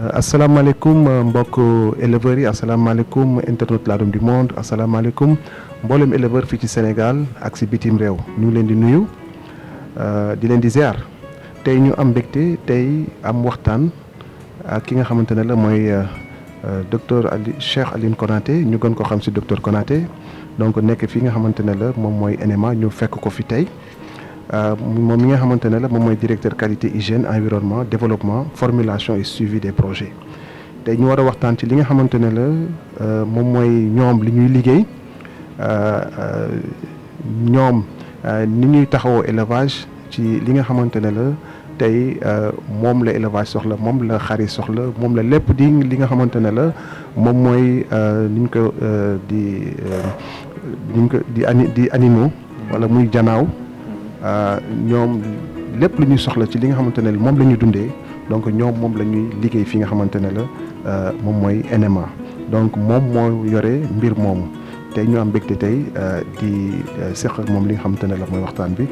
asalaamaaleykum mbokk éleveurs yi asalaamaaleykum internet Ladoum du monde asalaamaaleykum mboolem éleveur fii ci Sénégal ak si bitim réew ñu ngi leen di nuyu di leen di ziar tey ñu am mbégte tey am waxtaan ak ki nga xamante ne la mooy docteur Cheikh Aline Konaté ñu gën ko xam si docteur Konaté donc nekk fii nga xamante ne la moom mooy NMA ñu fekk ko fi tey. moom mi nga xamante ne la moom mooy directeur qualité hygiène environnement développement formulation et suivi des projets tey ñu war a waxtaan ci li nga xamante ne la moom mooy ñoom li ñuy liggéey ñoom ni ñuy taxawoo élevage ci li nga xamante ne la tey moom la élevage soxla moom la xar yi soxla moom la lépp di li nga xamante ne la moom mooy ni ñu ko di animaux wala muy janaaw ñoom lépp lu ñuy soxla ci li nga xamante ne moom la ñuy dundee donc ñoom moom la ñuy liggéey fi nga xamante ne la moom mooy NMA donc moom moo yore mbir moomu tey ñu am mbégte tey di seq ak moom li nga xamante ne la mooy waxtaan bi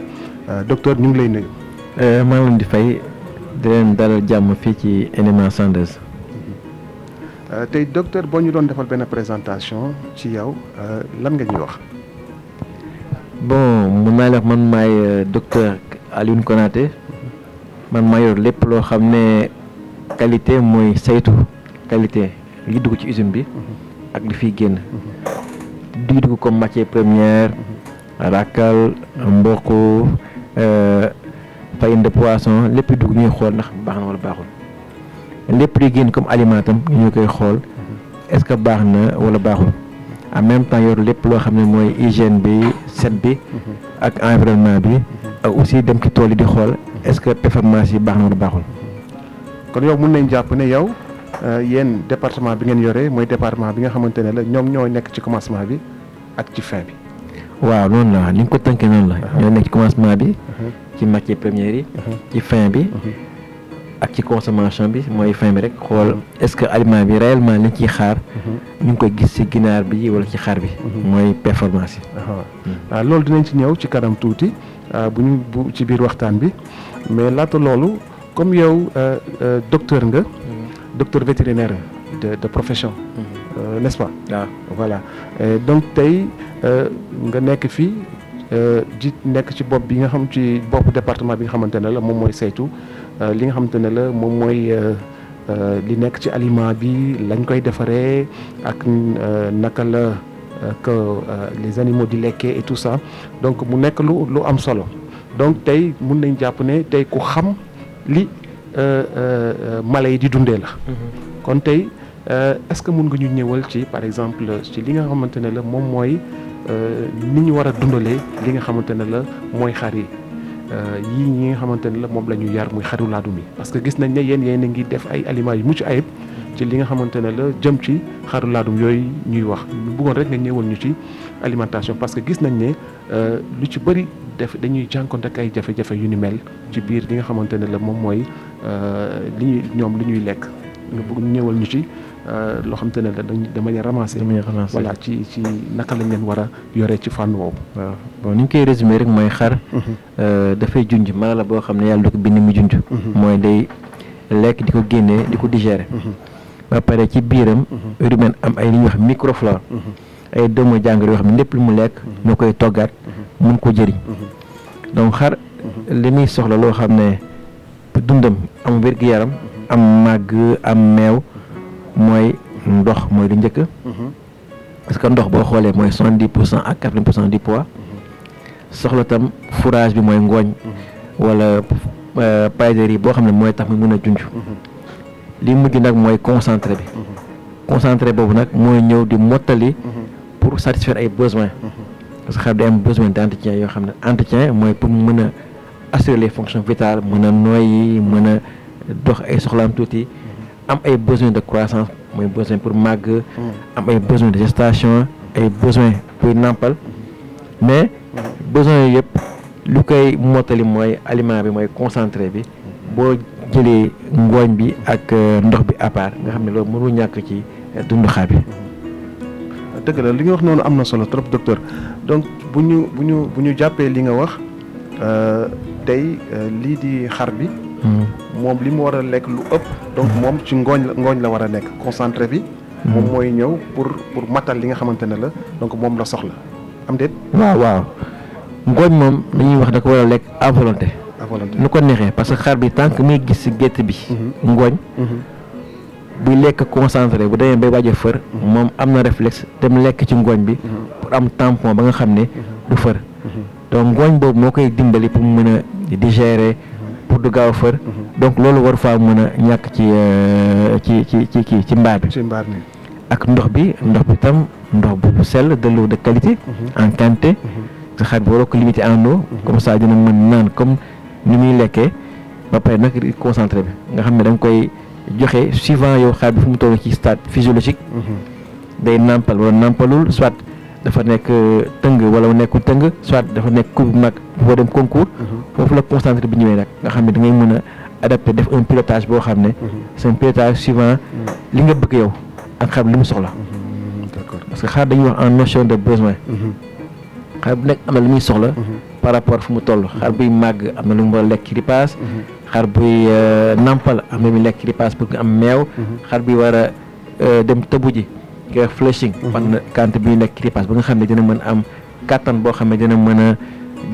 docteur ñu ngi lay nuyu. maa ngi leen di fay di leen dalal jàmm fii ci NMA Sandeuse. tey docteur boo ñu doon defal benn présentation ci yow lan nga ñuy wax. bon mun naa la wax man maay docteur Aline Konaté man maa yor lépp loo xam ne qualité mooy saytu qualité li dugg ci usine bi ak li fiy génn di dugg comme matière première ràkkal mboq farine de poisson lépp dugg ñuy xool ndax baax na wala baaxul lépp di génn comme aliment tam ñu koy xool est-ce que baax na wala baaxul en même temps yor lépp loo xam ne mooy hygiène bi set bi ak environnement bi ak aussi dem ci tool yi di xool est-ce que performance yi baax na wala baaxul. kon yow mun nañ jàpp ne yow yéen département bi ngeen yore mooy département bi nga xamante ne la ñoom ñoo nekk ci commencement bi ak ci fin bi. waaw noonu la ni nga ko tënkee noonu la. ñoo nekk ci commencement bi. ci matière première yi. ci fin bi. ak ci consommation bi mooy fin bi rek xool est-ce que aliment bi réellement liñ ciy xaar ñu ngi koy gis ci ginaar bi wala ci xar bi mooy performance yi. loolu dinañ ci ñëw ci kanam tuuti bu ci biir waxtaan bi mais laata loolu comme yow docteur nga docteur vétérinaire de profession n'est-ce pas. waaw voilà donc tey nga nekk fii ji nekk ci bopp bi nga xam ci bopp département bi nga xamante ne la moom mooy saytu li nga xamante ne la moom mooy li nekk ci aliment bi lañ koy defaree ak naka la que les animaux di lekkee et tout ça donc mu nekk lu am solo donc tey mun nañ jàpp ne tey ku xam li mala yi di dundee la. kon tey est-ce que mun nga ñu ñëwal ci par exemple ci li nga xamante ne la moom mooy ni ñu war a dundalee li nga xamante ne la mooy xar yi. yii ñi nga xamante ne la moom la ñu yar muy xaru laadum yi parce que gis nañ ne yéen a ngi def ay aliments yu mucc ayib ci li nga xamante ne la jëm ci xaru laadum yooyu ñuy wax ñu bëggoon rek nga ñëwal ñu ci alimentation parce que gis nañ ne lu ci bëri dañuy jànkoonte ak ay jafe-jafe yu ni mel ci biir li nga xamante ne la moom mooy li ñuy lekk nga bëgg ñu ñëwal ñu ci loo xamante ne la de manière ramassée voilà ci naka lañ leen war a yore ci fànn woowu. waaw bon ni ñu koy résumé rek mooy xar dafay junj mala la boo xam ne yàlla du ko bind mu junj mooy day lekk di ko génnee di ko digérer ba pare ci biiram rumen am ay li ñuy wax microflore ay doomu jàngoro yoo xam ne lépp lu mu lekk ñoo koy toggaat mun ko jëriñ donc xar li muy soxla loo xam ne dundam am wér-gu-yaram am màgg am meew mooy ndox mooy lu njëkk parce que ndox boo xoolee mooy 70% ak 80% du poids soxla tam fourrage bi mooy ngooñ wala paillerie yi boo xam ne mooy tax mu mën a junj li mujj nag mooy concentré bi concentré boobu nag mooy ñëw di mottali pour satisfaire ay besoins parce que xar day am besoin d'entretien yoo xam ne entretien mooy pour mu mën a assurer les fonctions vitales mën a noyyi mën a dox ay soxlaam tuuti am ay besoin de croissance mooy besoin pour màgg am ay besoin de gestation ay besoin pour nàmpal mais besoin yooyu yëpp lu koy mottali mooy aliment bi mooy concentré bi boo jëlee ngooñ bi ak ndox bi à part nga xam ne loolu mënul ñàkk ci dundu xar bi. dëgg la li nga wax noonu am na solo trop docteur donc bu ñu jàppee li nga wax tey lii di xar bi moom li mu war a lekk lu ëpp donc moom ci ngooñ la war a nekk concentré bi moom mooy ñëw pour matal li nga xamante ne la donc moom la soxla am déet waaw ngooñ moom dañuy wax da ko war a lekk à volonté nu ko neexee parce que xar bi tant que muy gis si gétt bi ngooñ buy lekk concentré bu demee bay waaj a fër moom am na réflexe dem lekk ci ngooñ bi pour am tampon ba nga xam ne du fër donc ngooñ boobu moo koy dimbali pour mu mën a digérer pour du gaaw a fër donc loolu war faa mën a ñàkk ci mbaar bi ak ndox bi tam ndox bu sell de l'eau de qualité en quantité sa xar bi waroo ko limiter en eau comme ça dina mën naan comme ni muy lekkee ba pare nag concentré bi nga xam ne da nga koy joxe suivant yow xar bi fu mu toll ci stade physiologique day nàmpal wala nàmpalul soit dafa nekk tëng wala nekkul tëng soit dafa nekk coupe bu mag boo dem concours foofu la concentré bi ñëwee nag nga xam ne da ngay mën a adapté def un pilotage boo xam ne c'est un pilotage suivant li nga bëgg yow ak xar li mu soxla parce que xar dañuy wax en notion de besoin xar bu nekk am na lu muy soxla par rapport fu mu toll xar buy màgg am na lu mu war a lekk ripaas xar buy nampal am na lu muy lekk ripaas pour nga am meew xar buy war a dem tëbu ji nga flushing am na quantité bi lekk ripaas ba nga xam ne dina mën am kattan boo xam ne dina mën a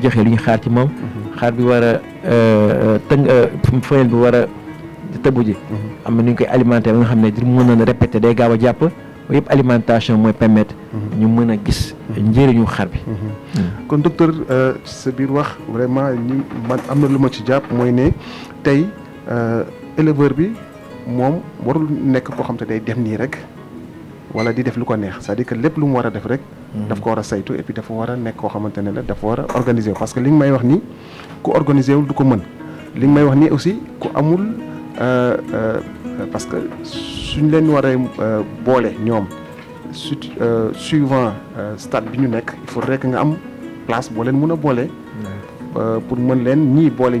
joxe lu ñu xaar ci moom xar bi war a femelle bi war a tëbu ji am na nu ñu koy alimenter ba nga xam ne dina mën a répéter day gaaw a jàpp yëpp alimentation mooy permettre ñu mën a gis njëriñu xar bi kon docteur sa biir wax vraiment man am na lu ma ci jàpp mooy ne tey éleveur bi moom warul nekk koo xam te day dem nii rek wala di def lu ko neex c'est-à-dire que lépp lu mu war a def rek daf ko war a saytu et puis dafa war a nekk koo xamante ne la dafa war a organiser wu parce que li nga may wax nii ku organiser wul du ko mën li nga may wax nii aussi ku amul parce que suñ leen waree boole ñoom suivant stade bi ñu nekk il faudrait que nga am place boo leen mën a boole pour mën leen ñii boole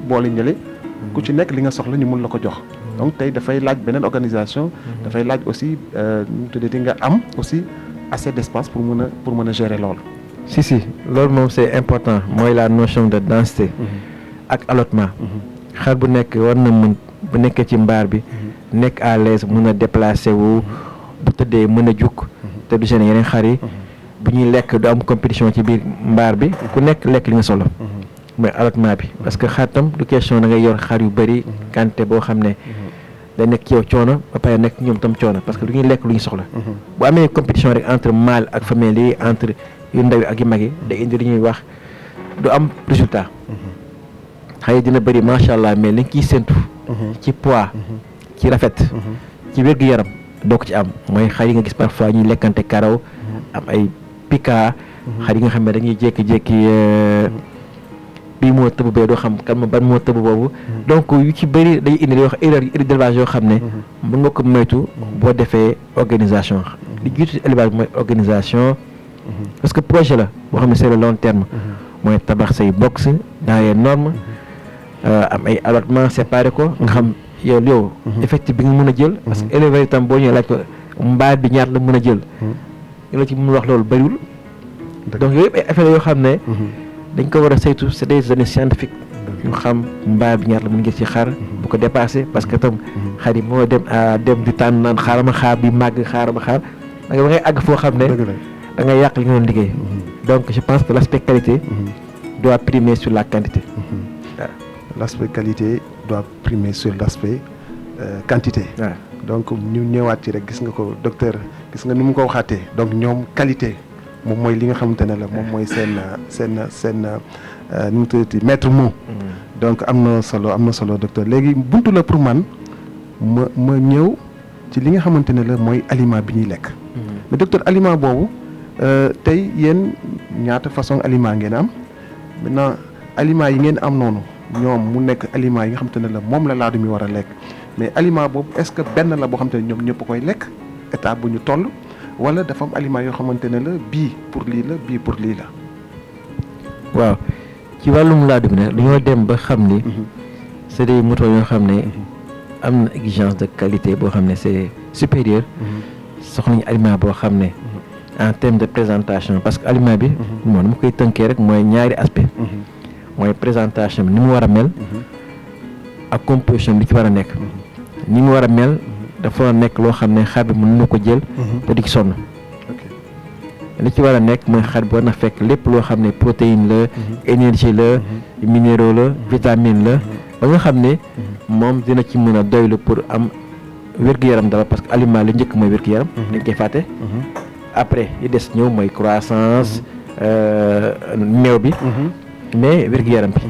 boole ñële ku ci nekk li nga soxla ñu mën la ko jox donc tey dafay laaj beneen organisation dafay laaj aussi ñu tuddee nga am aussi assez d'espace pour mën a gérer loolu si loolu moom c'est important mooy la notion de densité ak allottement xar bu nekk war na mën bu nekkee ci mbaar bi nekk à l'aise mën a déplacer wu bu tëddee mën a jug te du gêner yeneen xar yi bu ñuy lekk du am compétition ci biir mbaar bi ku nekk lekk li nga solo mooy allottement bi parce que xar tam du question da ngay yor xar yu bëri quantité boo xam ne day nekk ci yow coono ba pare nekk ñoom tam coono parce que du ñuy lekk lu ñu soxla bu amee compétition rek entre mâle ak femelle yi entre yu ndaw yi ak yu mag yi day indi li ñuy wax du am résultat xar yi dina bëri macha allah mais li nga ciy séntu ci poids ci rafet ci wér-gu-yaram doo ko ci am mooy xar yi nga gis parfois ñuy lekkante karaw am ay pica xar yi nga xam ne dañuy jékki-jékki bii moo tëb bee doo xam kan ban moo tëb boobu donc yu ci bëri day indi li wax erreur d'élevage yoo xam ne mën nga ko moytu boo defee organisation li jiitu ci élevage mooy organisation parce que projet la boo xam ne c'est le long terme mooy tabax say box dans les normes am ay allottement séparé ko nga xam yow effectif bi nga mën a jël parce que éleveur itam boo ñëwee laaj ko mbaar bi ñaat la mën a jël ñu la ci mën wax loolu bëriwul donc yooyu yëpp ay affaire yoo xam ne dañ ko war a saytu c'est des données scientifiques ñu xam mbaar bi ñaat la mën ngeen ci xar bu ko dépassé parce que tam xar yi moo dem di tànn naan xaaral ma xaar bi màgg xaaral ma xaar da nga ba ngay àgg foo xam ne da ngay yàq li nga doon liggéey donc je pense que l'aspect qualité doit primer sur la quantité l'aspect qualité doit primer sur l'aspect quantité donc ñu ñëwaat ci rek gis nga ko docteur gis nga ni mu ko waxaatee donc ñoom qualité moom mooy li nga xamante ne la moom mooy seen nu mu tuddati maître mot donc am na solo docteur léegi buntu la pour man ma ñëw ci li nga xamante ne la mooy aliment bi ñuy lekk mais docteur aliment boobu tey yéen ñaata façon aliment ngeen am maintenant aliment yi ngeen am noonu ñoom mu nekk aliment yi nga xamante ne la moom la laadum yi war a lekk mais aliment boobu est-ce que benn la boo xamante ne ñoom ñëpp koy lekk état bu ñu toll wala dafa am aliment yoo xamante ne la bii pour lii la bii pour lii la waaw ci wàllum laadum ne dañoo dem ba xam ni c'est des moutons yoo xam ne am na exigence de qualité boo xam ne c'est supérieur soxla ñu aliment boo xam ne en termes de présentation parce que aliment bi moom dama koy tënkee rek mooy ñaari aspect mooy présentation bi ni mu war a mel ak composition bi ci war a nekk ni mu war a mel dafa war a nekk loo xam ne xar bi mën na ko jël te di ci sonn li ci war a nekk mooy xar bi war na fekk lépp loo xam ne protéine la énergie la minéraux la vitamine la ba nga xam ne moom dina ci mën a doylu pour am wér-gu-yaram dara parce que aliment li njëkk mooy wér-gu-yaram dañ koy fàtte après yi des ñëw mooy croissance meew bi mais wér-gu-yaram bi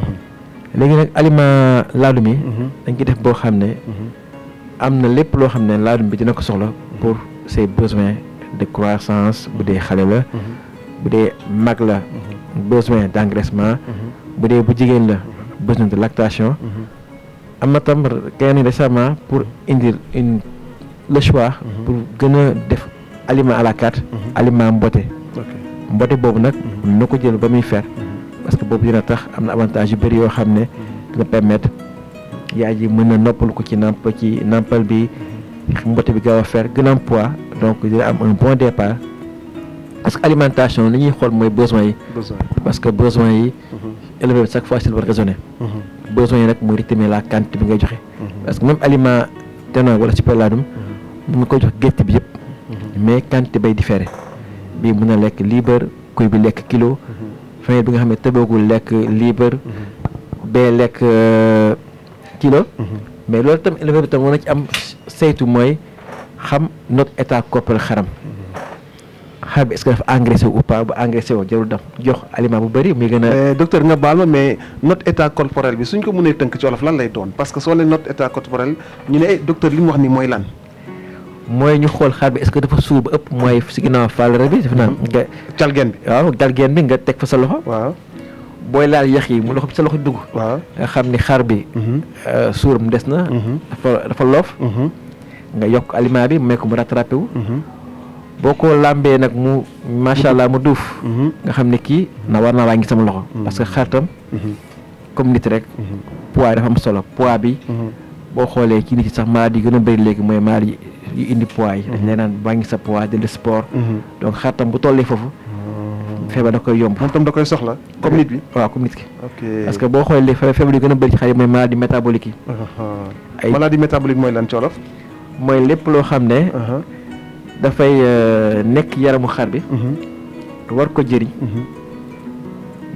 léegi nag aliment laadum yi dañ koy def boo xam ne am na lépp loo xam ne laadum bi dina ko soxla pour ses besoins de croissance bu dee xale la bu dee mag la besoin d'engraissement bu dee bu jigéen la besoin de lactation am na tam kenn récemment pour indi le choix pour gën a def aliment à la carte aliment mbote boobu nag na ko jël ba muy fer parce que boobu dina tax am na avantage yu bëri yoo xam ne dina permettre yaay ji mën na noppal ko ci nampal bi mbote bi gaaw a fer gën a am poids donc dina am un bon départ parce que alimentation li ñuy xool mooy besoin yi parce que besoin yi éleveur bi chaque fois il va raisonner besoin yi nag mooy rythmer la quantité bi ngay joxe parce que même aliment ténon wala super laadum mu nga koy jox gétt bi yëpp mais quantité bay différé bii mën a lekk libre kuy bi lekk kilo famille bi nga xam ne tëboogul lekk libre bee lekk kilo mais loolu tam éleveur bi tam war na ci am saytu mooy xam notre état corporel xaram xar bi est-ce que dafa engraissé ou pas bu engraissé woo jarul daf jox aliment bu bëri muy gën a docteur nga baal ma mais notre état corporel bi suñ ko mënee tënk ci wolof lan lay doon parce que soo leen notre état corporel ñu ne docteur li mu wax ni mooy lan mooy ñu xool xar bi est-ce que dafa suur ba ëpp mooy si ginnaaw fàllare bi def naa nga calgeen bi waaw calgeen bi nga teg fa sa loxo waaw booy laal yax yi mu loxo bi sa loxo dugg waaw nga xam ni xar bi suuram des na dafa loof nga yokk aliment bi mu may ko mu rattrapé wu boo ko lambee nag mu macha allah mu duuf nga xam ne kii na war naa wàññi sama loxo parce que xaritam comme nit rek poids dafa am solo poids bi boo xoolee ci nit yi sax maladie yi gën a bëri léegi mooy maladie yu indi poids yi dañ leen naan wàññi sa poids de sport donc xaritam bu tollee foofu feebar da koy yomb moom tam da koy soxla comme nit bi waaw comme nit ki ok parce que boo xoolee feebar yu gën a bëri ci xar yi mooy maladie métabolique yi ay maladie métabolique mooy lan ci wolof mooy lépp loo xam ne dafay nekk yaramu xar bi war ko jëriñ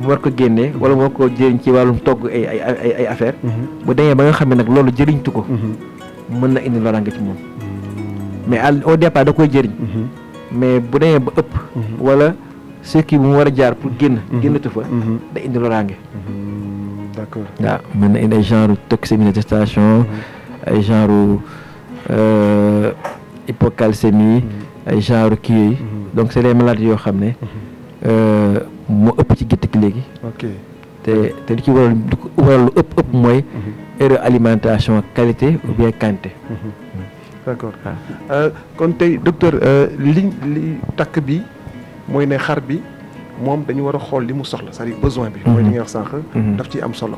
mu war ko génnee wala moo ko jëriñ ci wàllum togg ay affaire bu demee ba nga xam ne nag loolu jëriñtu ko mën na indi loraange ci moom mais au départ da koy jëriñ mais bu demee ba ëpp wala circuit bu mu war a jaar pour génnatu fa da indi loraange d'accord waaw mën na indi ay genre toxémie de gestation ay genre hypocalcémie ay genre kii yooyu donc c'est des maladies yoo xam ne moo ëpp ci gétt gi léegi ok te li ci waral lu ëpp mooy erreur alimentation qualité ou bien quantité d'accord kon tey docteur li takk bi mooy ne xar bi moom dañu war a xool li mu soxla c'est-à-dire besoin bi mooy li nga wax sànq daf ci am solo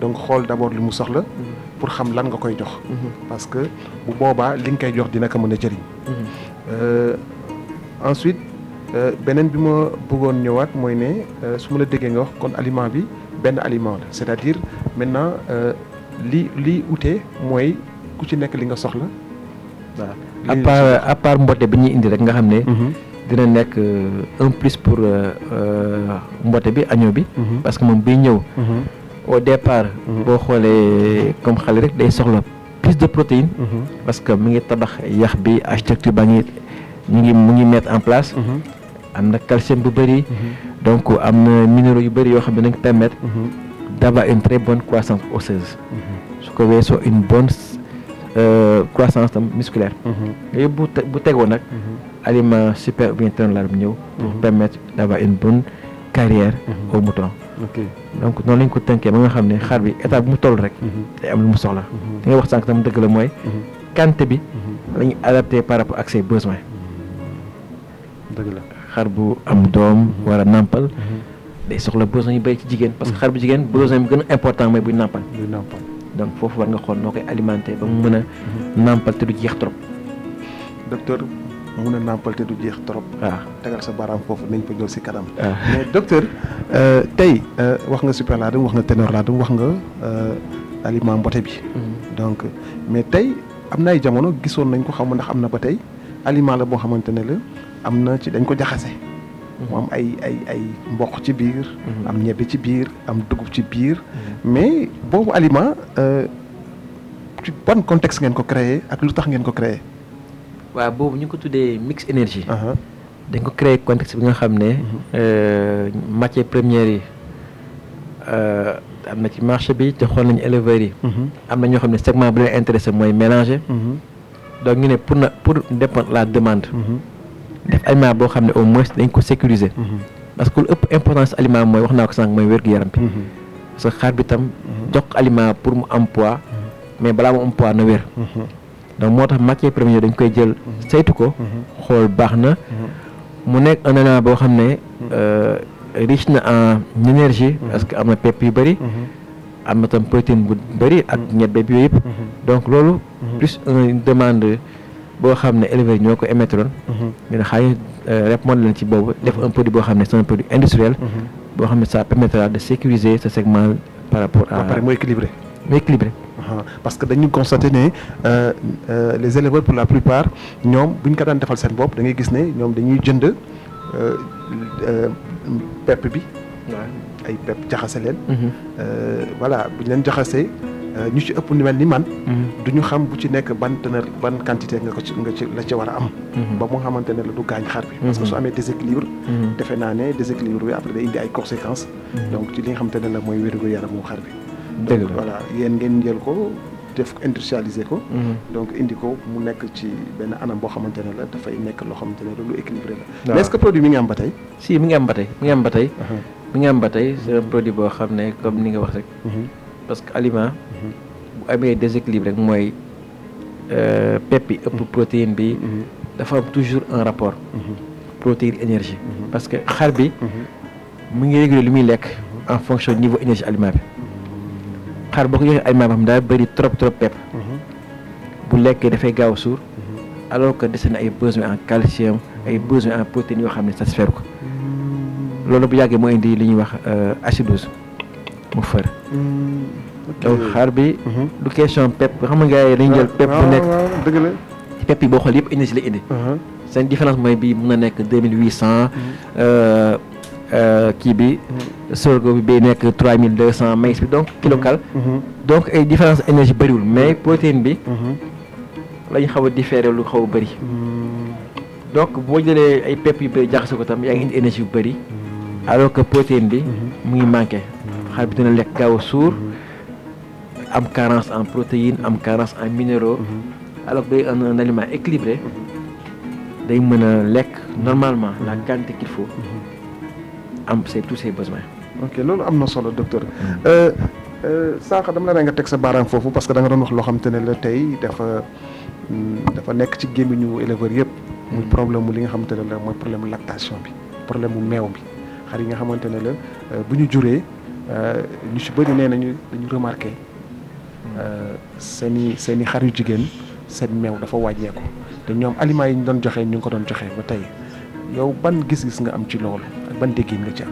donc xool d'abord li mu soxla pour xam lan nga koy jox parce que bu boobaa li nga koy jox dina ko mën a jëriñ ensuite beneen bi ma bëggoon ñëwaat mooy ne su ma la déggee nga wax kon aliment bi benn aliment la c'est-à-dire maintenant li ute mooy ku ci nekk li nga soxla waaw à part mbote bi ñuy indi rek nga xam ne dina nekk un plus pour mbote bi agneau bi parce que moom biy ñëw au départ boo xoolee comme xale rek day soxla plus de protéines parce que mi ngi tabax yax bi architecture ba mu ngi mettre en place am na calcium bu bëri donc am na minéraux yu bëri yoo xam ne nañ ko permettre d'avoir une très bonne croissance osseuse su ko weesoo une bonne croissance tam musculaire yooyu bu tegoo nag aliment super bien laadum ñëw pour permettre d'avoir une bonne carrière au mouton donc noonu lañ ko tënkee ba nga xam ne xar bi état bu mu toll rek day am lu mu soxla li nga wax sànq tam dëgg la mooy quantité bi la ñuy adapté par rapport ak ses besoins dëgg la xar bu am doom war a nàmpal day soxla besoin yu bëri ci jigéen parce que xar bu jigéen besoin bi gën a important mooy buy nàmpal donc foofu war nga xool noo koy alimenter ba mu mën a nàmpal te du jeex trop docteur mun a nàmpal te du jeex trop waaw tegal sa baaraam foofu nañ ko jël si kanam mais docteur tey wax nga super laadum wax nga ténor laadum wax nga aliment mbote bi. donc mais tey am na ay jamono gisoon nañ ko xam ndax am na ba tey aliment la boo xamante ne la am na ci dañ ko jaxase. mu am ay mboq ci biir. am ñebbe ci biir am dugub ci biir. mais boobu aliment ci ban contexte ngeen ko créé ak lu tax ngeen ko créé. waaw boobu ñu ngi ko tuddee mix énergie. dañ ko créé contexte bi nga xam ne matière première yi am na ci marché bi te xool nañu éleveurs yi. am na ñoo xam ne segment bu leen intéressé mooy mélanger. donc ñu ne pour dépendre la demande. def aliment boo xam ne au moins dañ ko sécuriser. parce que lu ëpp importance aliment mooy wax naa ko sànq mooy wér-gu-yaram bi. parce que xar bi tam jox aliment pour mu am poids mais balaa mu am poids na wér. donc moo tax matière première dañ koy jël saytu ko. xool baax na. mu nekk un aliment boo xam ne riche na en énergie. parce que am na pepp yu bëri. am na tam protéine bu bëri ak ñebbe bi yooyu yëpp. donc loolu plus une demande boo xam ne éleveurs ñoo ko émettroon. ñu ne xaaral répondre leen ci boobu def un produit boo xam ne c'est un produit industriel. boo xam ne ça permettra de sécuriser ce segment par rapport à. ba pare mooy équilibré. mooy équilibré. parce que dañu constaté ne les éleveurs pour la plupart ñoom bu ñu ko daan defal seen bopp da ngay gis ne ñoom dañuy jënd pepp bi. ay pepp jaxase leen. voilà bu ñu leen jaxasee ñu ci ëpp ni mel ni man. du ñu xam bu ci nekk ban teneur ban quantité nga ci la ci war a am. ba mu xamante ne la du gaañ xar bi. parce que su amee déséquilibre. defe naa ne déséquilibre bi après day indi ay conséquences. donc ci li nga xamante ne la mooy wér-gu-yaramu xar bi. dëgg la voilà yéen ngeen jël ko def industrialiser ko. donc indi ko mu nekk ci benn anam boo xamante ne la dafay nekk loo xamante ne lu équilibré la. mais est-ce que produit mi ngi am ba tey. si mi ngi am ba tey mi ngi am ba tey c'est un produit boo xam ne comme ni nga wax rek. parce que aliment bu amee déséquilibre rek mooy pepp yi ëpp protéine bi. dafa am toujours un rapport. protéine énergie. parce que xar bi mu ngi réguler li muy lekk en fonction niveau énergie aliment bi. xar boo ko joxee aliment boo xam daa bëri trop pepp. bu lekkee dafay gaaw a suur. alors que dese na ay besoins en calcium ay besoins en protéines yoo xam ne satisfaire ko. loolu bu yàggee moo indi li ñuy wax acidose mu fër. donc xar bi. du question pepp xam nga gars yi dañuy jël pepp bu nekk. dëgg la ci pepp yi boo xool yëpp énergie la indi. seen différence mooy bii mun na nekk 2800. kii bi sorgho bi bay nekk 3200 maïs bi donc kilocal. donc ay différence énergie bëriwul mais protéine bi. lañ xaw a différé lu xaw a bëri. donc boo jëlee ay pepp yu bëri jaxase ko tam yaa ngi indi énergie bu bëri. alors que protéine bi mu ngi manqué. xar bi dina lekk gaaw a suur. am carence en protéines am carence en minéraux. alors que day un aliment équilibré. day mën a lekk normalement la quantité qu'il faut. am tous ses besoins. ok loolu am na solo docteur. sànq dama la nga teg sa baaraam foofu parce que da nga doon wax loo xam te ne la tey dafa nekk ci gémmiñu éleveurs yëpp. muy problème mu li nga xamante ne la mooy problème mu lactation bi problème mu meew bi xar yi nga xamante ne la bu ñu juree ñu si bëri nee nañu dañu remarqué seen i xar yu jigéen seen meew dafa wàññeeku te ñoom aliments yi ñu doon joxe ñu ngi ko doon joxe ba tey yow ban gis-gis nga am ci loolu ak ban déggin nga ci am.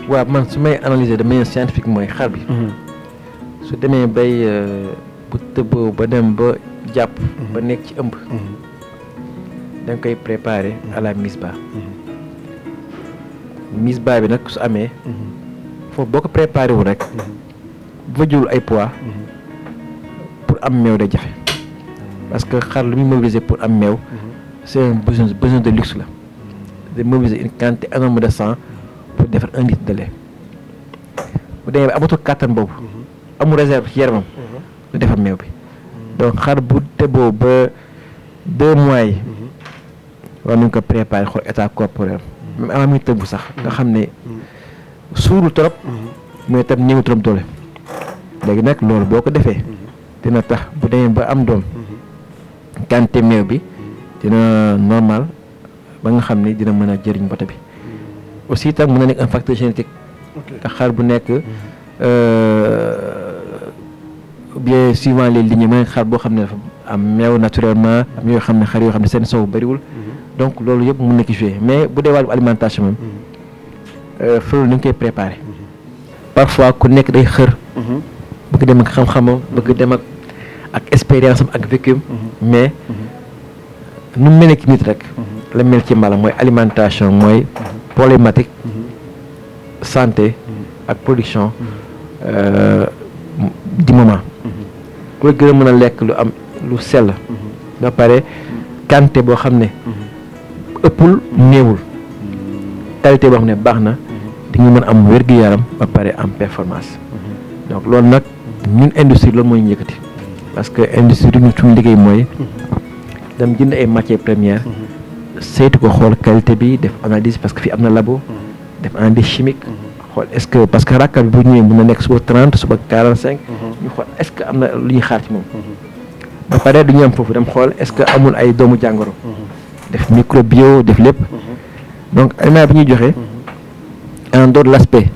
waaw man su may analyser de manière scientifique mooy xar bi. su demee bay bu tëbboo ba dem ba jàpp. ba nekk ci ëmb. da nga koy préparer à la mise bas. mise bas bi nag su amee. foofu boo ko préparé wu rek. bu fa jëlul ay poids. pour am meew day jafe. parce que xar lu muy mobiliser pour am meew. c'est un besoin de luxe la. de mobiliser une quantité énorme de sang pour defar 1 litre de lait. bu demee ba amatul kàttan boobu. amul réserve ci yaramam. du defar meew bi. donc xar bu tëbboo ba 2 mois yi. war nañ ko préparer xool état corporel. même avant muy tëbb sax nga xam ne suurul trop. mais tam néew trop doole. léegi nag loolu boo ko defee. dina tax bu demee ba am doom. quantité meew bi dina normal ba nga xam ne dina mën a jëriñ mbote bi. aussi itam mën na nekk un facteur génétique. ndax xar bu nekk bien suivant les lignées mën na xar boo xam ne dafa am meew naturellement am yoo xam ne xar yoo xam ne seen sow bëriwul. donc loolu yëpp mën na ki jouer mais bu dee wàllu alimentation moom loolu ni ñu koy préparer. parfois ku nekk day xër. bëgg dem ak xam-xamam bëgg dem ak expérience am ak vécu mais nu mu mel ci nit rek la mel ci mala mooy alimentation mooy problématique santé ak production du moment ku la gën a mën a lekk lu am lu sell ba pare quantité boo xam ne ëppul néewul qualité boo xam ne baax na di nga mën a am wér-gu-yaram ba pare am performance donc loolu nag ñun industrie loolu mooy ñu yëkkati parce que industrie ñu suñu liggéey mooy dem jënd ay matières premières saytu ko xool qualité bi def analyse parce que fii am na labo def analyse chimique xool est-ce que parce que rakkal bi bu ñëwee mën na nekk suba 30 suba 45 ñu xool est-ce que am na lu ñuy xaar ci moom ba pare du ñu am foofu dem xool est-ce que amul ay doomu jàngoro def microbio def lépp donc aliment bi ñuy joxe en dehors de l'aspect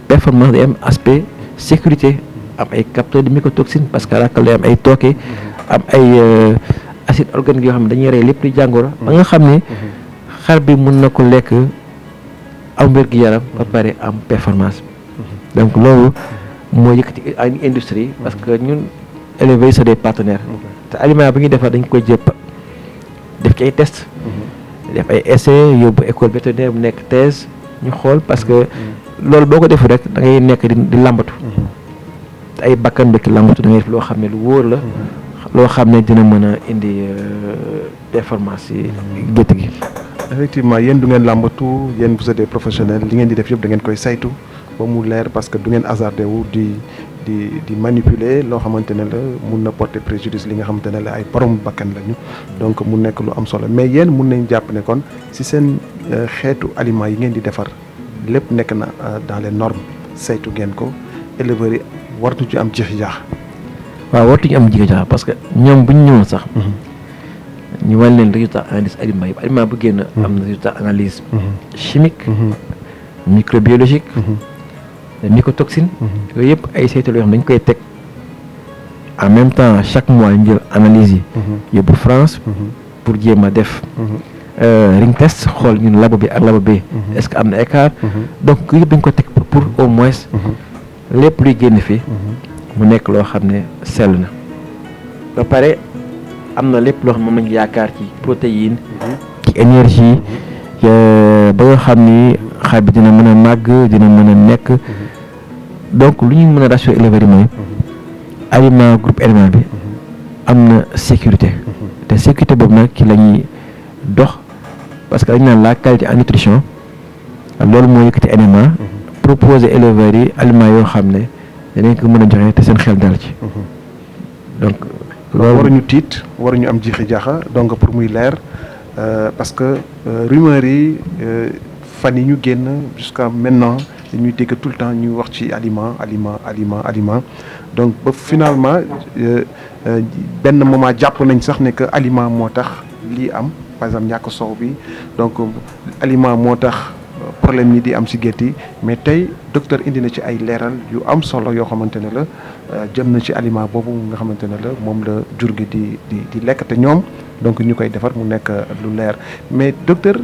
performance day am aspect sécurité am ay capteurs de mycotoxines parce que rakkal day am ay tooke am ay acide organique yoo xam ne dañuy rey lépp luy jàngoro ba nga xam ne xar bi mën na ko lekk am wér-gu-yaram ba pare am performance donc loolu moo yëkkati ay industrie parce que ñun éleveurs c'est des partenaires te aliment bi ñuy defar dañ koy jëpp def ci ay test def ay essais yóbbu école vétérinaire bu nekk thèse ñu xool parce que loolu boo ko defu rek da ngay nekk di lambatu te ay bakkan dëkk lambatu da ngay def loo xam ne lu wóor la loo xam ne dina mën a indi performance yi gétt gi. effectivement yéen du ngeen làmbatu yéen vous êtes des professionnels li ngeen di def yëpp da ngeen koy saytu ba mu leer parce que du ngeen hasardé wu di manipuler loo xamante ne la mun na porter préjudice li nga xamante ne la ay borom bakkan lañu donc mu nekk lu am solo mais yéen mun nañ jàpp ne kon si seen xeetu aliments yi ngeen di defar lépp nekk na dans les normes saytu ngeen ko éleveurs yi wartu ci am jeexi jaax. waaw wartuñu am jeexi jaax parce que ñoom bu ñu ñëwoon sax. ñu wan leen résultat analyse aliment yëpp aliment bu génn am na résultat analyse chimique microbiologique mycotoxine yooyu yëpp ay saytu yoo xam dañ koy teg en même temps chaque mois ñu jël analyse yi yóbbu France pour jéem a def ring test xool ñun labo bi ak labo bi est-ce que am na écart donc yëpp dañ ko teg pour au moins lépp luy génn fii mu nekk loo xam ne sell na ba pare am na lépp loo xam ne moom lañu yaakaar ci protéine ci énergie ba nga xam ni xar bi dina mën a màgg dina mën a nekk donc lu ñu mën a rassurer éleveurs yi mooy aliment groupe aliment bi am na sécurité te sécurité boobu nag ci la ñuy dox parce que dañu naan la qualité en nutrition loolu moo yëkkati NMA proposer éleveurs yi aliments yoo xam ne danañ ko mën a joxe te seen xel dal ci donc loolu waruñu tiit waruñu am jiixi jaaxa donc pour muy leer parce que rumeurs yi fan yi ñu génn jusqu'à maintenant ñuy dégg tout le temps ñuy wax ci aliment donc ba finalement benn moment jàpp nañ sax ne que aliment moo tax lii am par exemple ñàkk soow bi donc aliment moo tax problème yi di am ci gétt yi mais tey docteur indi na ci ay leeral yu am solo yoo xamante ne la jëm na ci aliment boobu nga xamante ne la moom la jur gi di lekk te ñoom donc ñu koy defar mu nekk lu leer mais docteur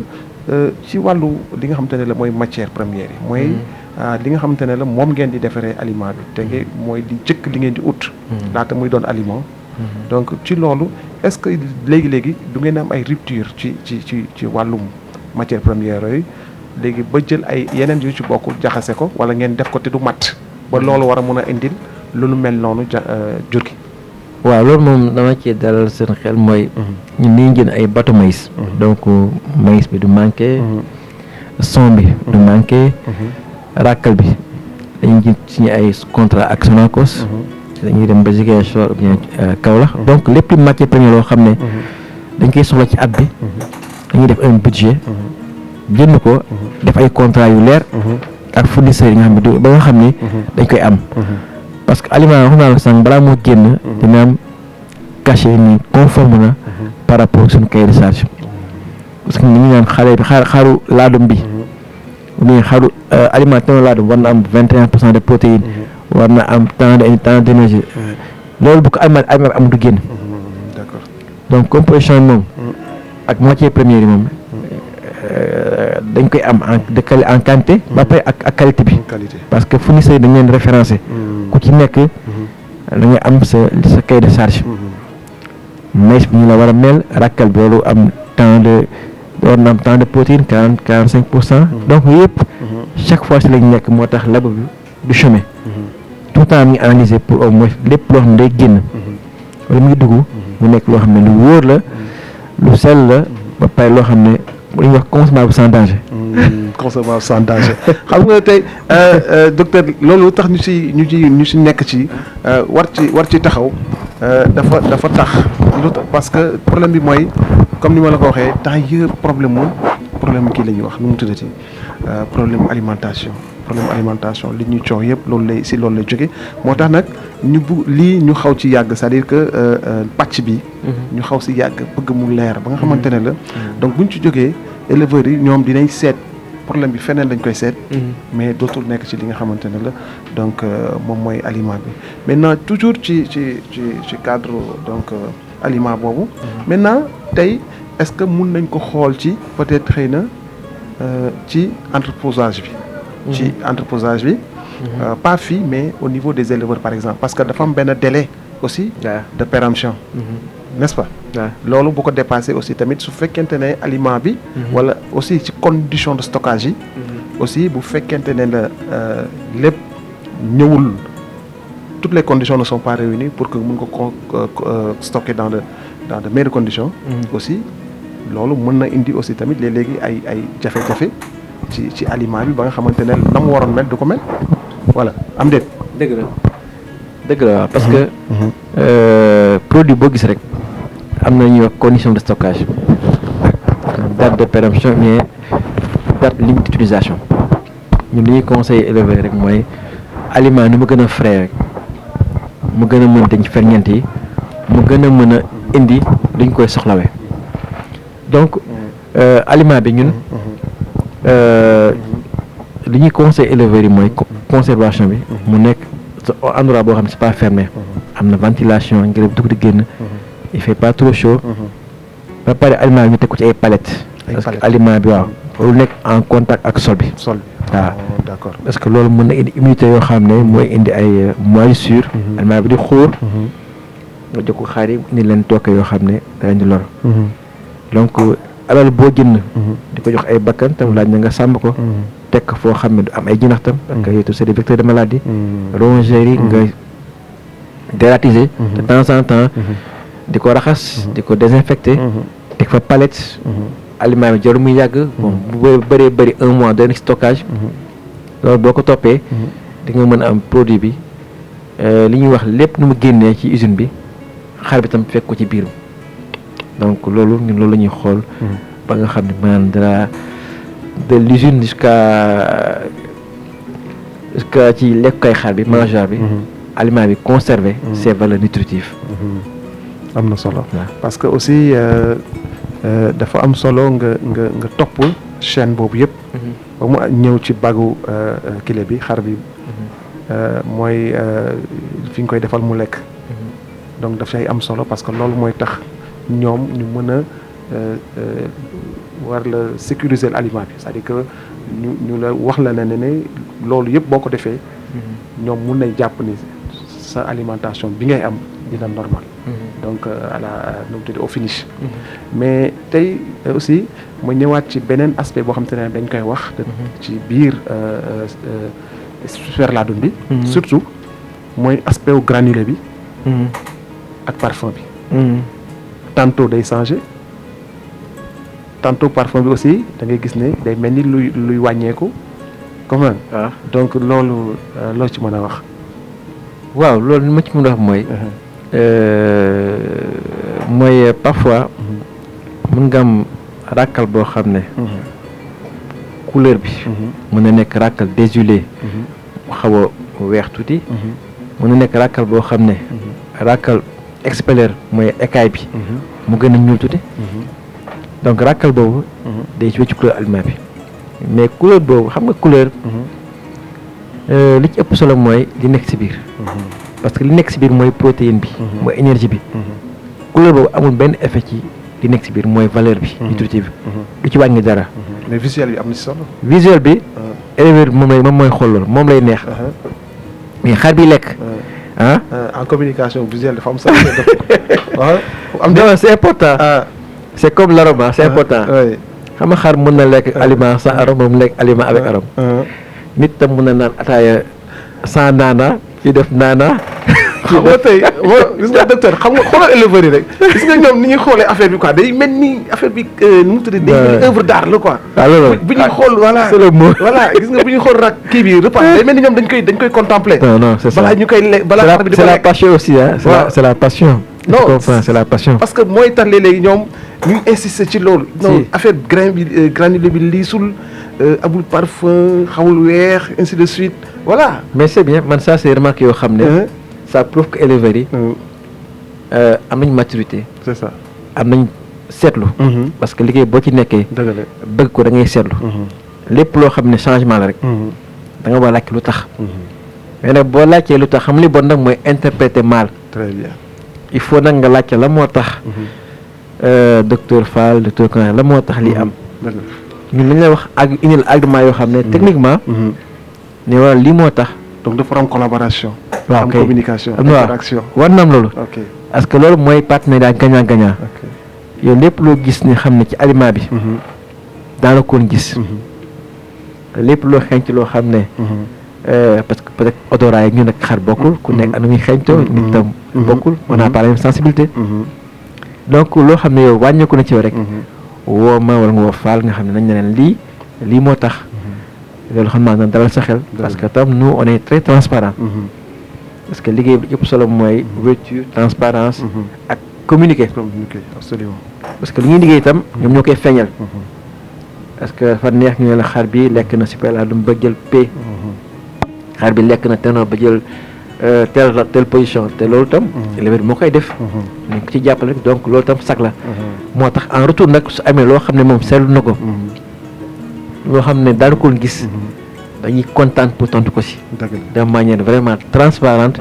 ci wàllu li nga xamante ne la mooy matière première yi mooy li nga xamante ne la moom ngeen di defaree aliment bi te nga mooy di jëkk li ngeen di ut laata muy doon aliment donc ci loolu est-ce que léegi-léegi du ngeen am ay rupture ci wàllum matière première yooyu léegi ba jël ay yeneen yu ci bokk jaxase ko wala ngeen def ko te du mat ba loolu war a mën a indil lu nu mel noonu jur gi. waaw loolu moom dama ci dalal seen xel mooy ñun ni ñu jënd ay bateau maïs donc maïs bi du manqué son bi du manqué ràkkal bi dañuy jënd suñu ay contrat ak Sonacos dañuy dem ba Ziguinchor ou bien Kaolack donc lépp lu matière première loo xam ne dañ koy soxla ci at bi dañuy def un budget jënd ko def ay contrat yu leer ak fournisseurs yi nga xam ne ba nga xam ne dañ koy am parce que aliment wax naa la sànq balaa moo génn dina am cachet ni conforme na par rapport ak suñu cahier de charge parce que ni ñu naan xaru laadum bi ni xaru aliment ton laadum war na am 21% de protéines war na am temps d'énergie loolu bu ko aliment am du génn donc composition yi moom ak matière première yi moom dañ koy am en quantité ba pare ak qualité bi qualité. parce que fournisseurs yi dañ leen référencé ku ci nekk da ngay am sa cahier de charge maïs bi ñu la war a mel rakkal bi loolu am temps de war na am temps de protéine 45%. donc yëpp chaque fois si lañ nekk moo tax labo bi du chômer tout le temps mi ngi analyser pour au moins lépp loo xam ne day génn wala mu ngi dugg mu nekk loo xam ne lu wóor la lu sell la ba pare loo xam ne lu ñuy wax consommable sans danger. consommable sans danger xam nga tey docteur loolu tax ñu si nekk ci war ci taxaw dafa tax parce que problème bi mooy comme ni ma la ko waxee temps yëpp problème kii la ñuy wax nu mu tuddati problème alimentation li ñuy coow yëpp loolu lay jóge moo tax nag ñu xaw ci yàgg c'est-à-dire que pàcc bi ñu xaw si yàgg bëgg mu leer ba nga xamante ne la donc buñ ci jógee éleveurs yi ñoom dinañ seet problème bi feneen dañ koy seet mais dootul nekk ci li nga xamante ne la donc moom mooy aliment bi maintenant toujours ci cadre donc aliment boobu maintenant tey est-ce que mun nañ ko xool ci peut-être xëy na ci entreposage bi pas fii mais au niveau des éleveurs par exemple parce que dafa am benn délai aussi de péremption n'est-ce pas loolu bu ko dépassé aussi tamit su fekkente ne aliment bi wala aussi ci condition de stockage yi aussi bu fekkente ne la lépp ñëwul toutes les conditions ne sont pas réunies pour que mun ko stocker dans de meilleures conditions aussi loolu mën na indi aussi tamit léegi ay jafe-jafe ci aliment bi ba nga xamante ne na mu waroon mel du ko mel voilà am déet. dëgg la parce que produit boo gis rek am na ñuy wax condition de stockage date de péremption mais date limite d'utilisation ñun li ñuy conseiller éleveur rek mooy aliment ni mu gën a frais rek mu gën a mën dañ ferñeent yi mu gën a mën a indi duñ koy soxlawee donc aliment bi ñun li ñuy conseiller éleveurs yi mooy conservation bi mu nekk endroit boo xam ne c'est pas fermé am na ventilation ngelaw dugg di génn il fait pas trop chaud ba pare aliment bi ñu teg ko ci ay palettes parce que aliment bi waaw lu nekk en contact ak sol bi waaw d'accord parce que loolu mën na indi immunité yoo xam ne mooy indi ay moisissure aliment bi di xóor nga jox ko xaar yi indi leen tooke yoo xam ne da indi lor donc alal boo jënd di ko jox ay bakkan tam laaj na nga sàmm ko teg ko foo xam ne du am ay jinax tam parce que yooyu c'est des vecteurs de maladie rongeurs yi nga dératiser de temps en temps di ko raxas di ko désinfecter teg fa palette aliment bi jarul muy yàgg bon bu bëri 1 mois de stockage loolu boo ko toppee di nga mën a am produit bi li ñuy wax lépp nu mu génnee ci usine bi xar bi tam fekk ko ci biiram donc loolu ñun loolu la ñuy xool ba nga xam ne maanaam de l'usine jusqu'à ci lekkukaay xar bi mangeoire bi aliment bi conserver ses valeurs nutritives am na solo parce que aussi dafa am solo nga topp chaîne boobu yëpp ba mu ñëw ci bagu kile bi xar bi mooy fi ñu koy defal mu lekk donc daf say am solo parce que loolu mooy tax ñoom ñu mën a war la sécuriser l'aliment bi c'est-à-dire que ñu la wax la ne loolu yëpp boo ko defee ñoom mun nañ jàpp ni sa alimentation bi ngay am dina normal donc à la nu mu tudd au finish mais tey aussi ma ñëwaat ci beneen aspect boo xam te ne dañ koy wax ci biir superlaadum bi surtout mooy aspect wu granulé bi ak parfum bi tantôt day changer tantôt parfum bi aussi da ngay gis ne day mel ni luy wàññeeku comme donc loolu loo ci mën a wax waaw loolu li ma ci mën a wax mooy parfois mën nga am ràkkal boo xam ne couleur bi mën na nekk ràkkal désulé xaw a weex tuuti mën na nekk ràkkal boo xam ne ràkkal expeller mooy écaille bi mu gën a ñuul tuuti donc ràkkal boobu day jouer ci couleur aliment bi mais couleur boobu xam nga couleur li ci ëpp solo mooy li nekk ci biir parce que li nekk ci biir mooy protéine bi mooy énergie bi couleur boobu amul benn effet ci li nekk ci biir mooy valeur bi nutritive du ci wàññi dara mais visuel bi am na si solo. visuel bi éleveur bi moom mooy xool loolu moom lay neex mais xar bi lekk en communication visuelle dafa am solo. non c'est important. c'est comme l'arôme c'est important. xam nga xar mën na lekk aliment sans arôme moom lekk aliment avec arôme. nit tam mën na naan ataaya sans naana kii def naana. xam nga tey gis nga docteur xam nga xoolal éleveurs yi rek gis nga ñoom ni ñuy xoolee affaire bi quoi day mel ni affaire bi nu mu tuddee day mel ni œuvre d'art la quoi. loolu bu ñuy xool voilà c'est le mot. voilà gis nga bu ñuy xool rak kii bi repas day mel ni ñoom dañ koy contempler. non c'est ça balaa ñu koy lekk balaa xar bi di ko c'est la lekk. passion aussi c'est la passion. non je comprends c'est la passion. parce que mooy tax léeg-léegi ñoom ñu insister ci loolu. non affaire granulé bi liisul amul parfum xawul weex ainsi de suite voilà. mais c'est bien man ça c'est remarque yoo xam ne. ça prouve que éleveurs yi am nañ maturité. c'est ça am nañ seetlu. parce que liggéey boo ci nekkee. dëgg la bëgg ko da ngay seetlu. lépp loo xam ne changement la rek. da nga war a laajte lu tax. mais nag boo laajtee lu tax xam li bon nag mooy interpréter mal. très bien il faut nag nga laajte la moo tax. docteur Fall docteur Konaté la moo tax lii am. ñun li ñu lay wax ak indil argument yoo xam ne techniquement. ne wala lii moo tax. donc dafa am collaboration. waaw am communication interaction. war na am loolu. ok parce que loolu mooy partenariat gagnant gagnant. yow lépp loo gis ni xam ne ci aliment bi. daana koon gis. lépp loo xeeñ ci loo xam ne. parce que peut-être odorat yi ñu nag xar bokkul ku nekk ak nu muy xeeñtoo nit tam bokkul on a pas la même sensibilité. donc loo xam ne yow wàññeeku na ci yow rek. woo ma wala nga woo Fall nga xam ne nañ ne leen lii moo tax. loolu xam naa dalal sa xel. parce que tam nous on est très transparent. parce que liggéey bi yëpp solo mooy ouverture transparence ak communiquer. Absolument. parce que li ñuy liggéey itam ñoom ñoo koy feeñal. parce que dafa neex ñu ne la xar bi lekk na super la dum ba jël P. xar bi lekk na tenor ba jël telle position te loolu tam. éleveur bi moo koy def. ñu ko ci jàppale donc loolu tam sax la. moo tax en retour nag su amee loo xam ne moom seetlu na ko. loo xam ne daanu ko gis. dañuy kontaan pour tontu ko si. de manière vraiment transparente.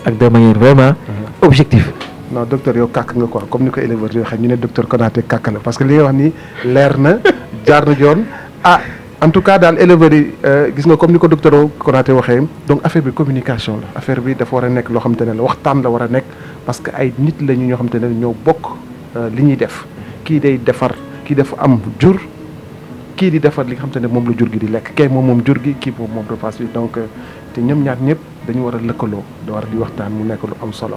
ak de manière vraiment objective. non docteur yow kàkk nga quoi comme ni ko éleveur yoo xam ñu ne docteur Konaté kàkk la parce que li nga wax ni leer na jaar na yoon en tout cas daal éleveurs yi gis nga comme ni ko docteur Konaté waxee donc affaire bi communication la affaire bi dafa war a nekk loo xamante ne la waxtaan la war a nekk parce que ay nit lañu ñoo xamante ne ñoo bokk li ñuy def kii day defar kii dafa am jur kii di defar li nga xamante ne moom la jur gi di lekk kay moom jur gi kii moom repas bi donc te ñoom ñaar ñëpp dañu war a lëkkaloo da war di waxtaan mu nekk lu am solo.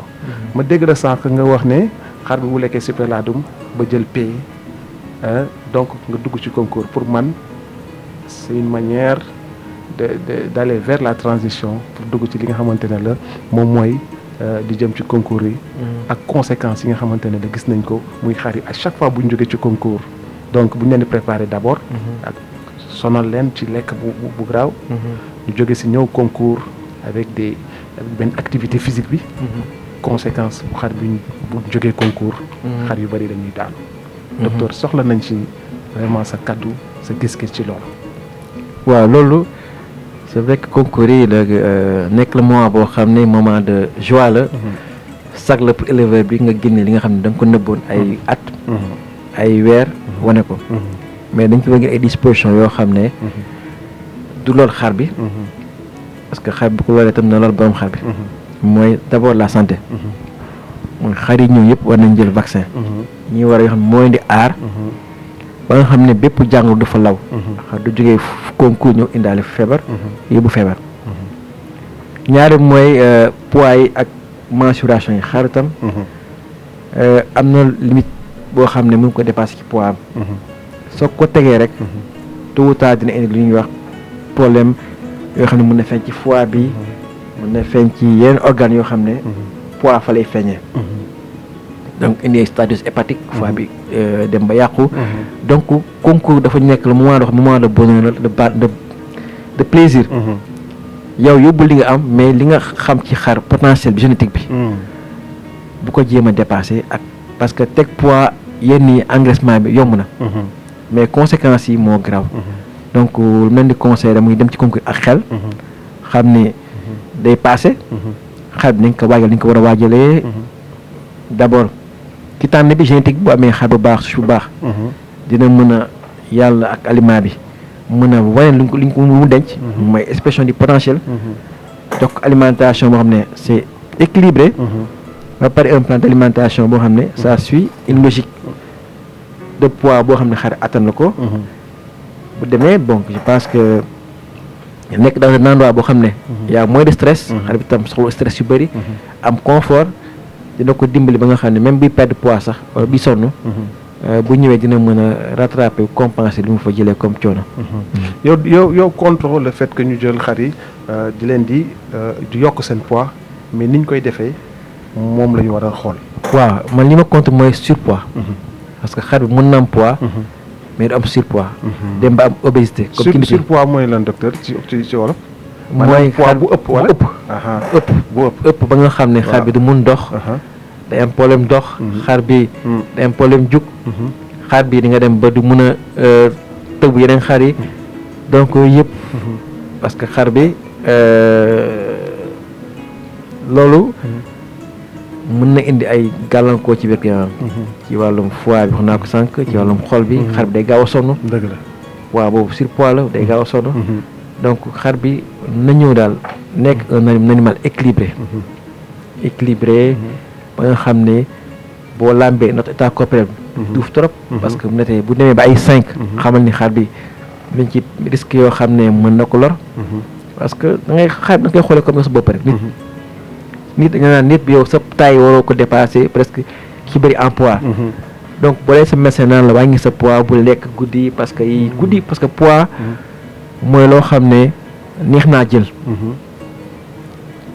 ma dégg la sànq nga wax ne xar bi bu lekkee super laadum ba jël pay donc nga dugg ci concours pour man c'est une manière d'aller vers la transition pour dugg ci li nga xamante ne la moom mooy di jëm ci concours yi. ak conséquences yi nga xamante ne la gis nañ ko muy xar yi à chaque fois bu ñu jógee ci concours donc bu ñu leen di préparer d'abord. ak sonal leen ci lekk bu graaw. ñu jóge si ñëw concours avec benn activité physique bi. conséquence bu xar bi bu jógee concours. xar yu bari dañuy daanu. docteur soxla nañ ci vraiment sa kaddu sa gis-gis ci loolu. waaw loolu c'est vrai que concours yi la nekk la moment boo xam ne moment de joie la. sag la pour éleveur bi nga génne li nga xam ne da nga ko nëbboon ay at. ay weer wane ko. mais dañ ko bëgg ay dispositions yoo xam ne. du lool xar bi. parce que xar bu ko loolee itam na lool borom xar bi. mooy d'abord la santé. mooy xar yi ñëw yëpp war nañ jël vaccin. ñi war a yoo xam ne mooy di aar. ba nga xam ne bépp jàngoro du fa law. xar du jógee concours ñëw indaale feebar. yóbbu feebar. ñaari mooy poids yi ak mensuration yi xar itam. am na limite boo xam ne mën ko dépasser ci poids am. soo ko tegee rek. tôt ou tard dina indi lu ñuy wax problème yoo xam ne mën na feeñ ci foie bi. mën na feeñ ci yeneen organes yoo xam ne. poids fa lay feeñee. donc indi ay status hépatique. foie bi dem ba yàqu. donc concours dafa nekk le moment de bonheur de plaisir. yow yóbbu li nga am mais li nga xam ci xar potentiel bi génétique bi. bu ko jéem a dépasser ak parce que teg poids yenn yi engraissement bi yomb na. mais conséquences yi moo grave. donc lu mel ni conseil muy dem ci concours ak xel. xam ne day passé. xar bi nañ ko waajal ni ñu ko war a waajalee. d'abord ki tànn bi génétique bu amee xar bu baax su baax. dina mën a yàlla ak aliment bi mën a wane lu mu denc. mooy expression du potentiel. donc alimentation boo xam ne c'est équilibré. ba pare un plan d'alimentation boo xam ne ça suit une logique de poids boo xam ne xar attan na ko. bu demee bon je pense que nekk dans un endroit boo xam ne. y a moins de stress. xar bi tam soxla stress yu bëri. am confort dina ko dimbali ba nga xam ne même buy perdre poids sax wala bi sonn. bu ñëwee dina mën a rattraper compenser li mu fa jëlee comme coono. yow contre le fait que ñu jël xar yi di leen di yokk seen poids mais niñ koy defee moom la ñu war a xool. waaw man li ma contre mooy surpoids. parce que xar bi mën na am poids. mais du am surpoids. dem ba am obésité. comme surpoids mooy lan docteur ci wolof. mooy poids bu ëpp wala ëpp ba nga xam ne xar bi du mun dox. day am problème dox. xar bi day am problème jug. xar bi di nga dem ba du mun a tëb yeneen xar yi. donc yëpp. parce que xar bi loolu. mën na indi ay gàllankoor ci biir yaram. ci wàllum foie bi wax naa ko sànq. ci wàllum xol bi. xar bi day gaaw a sonn. dëgg la waaw boobu surpoids la day gaaw a sonn. donc xar bi na ñëw daal nekk un animal équilibré. équilibré. ba nga xam ne boo lambee notre état corporel duuf trop. parce que bu demee ba ay 5. xamal ni xar bi dañ ci risque yoo xam ne mën na ko lor. parce que xar da ngay xoolee comme sa bopp rek. nit da nga naan nit bi yow sa taille waroo ko dépasser presque ci bëri en poids. donc boo dee sa médecin naan la wàññi sa poids bu lekk guddi parce que poids mooy loo xam ne neex naa jël.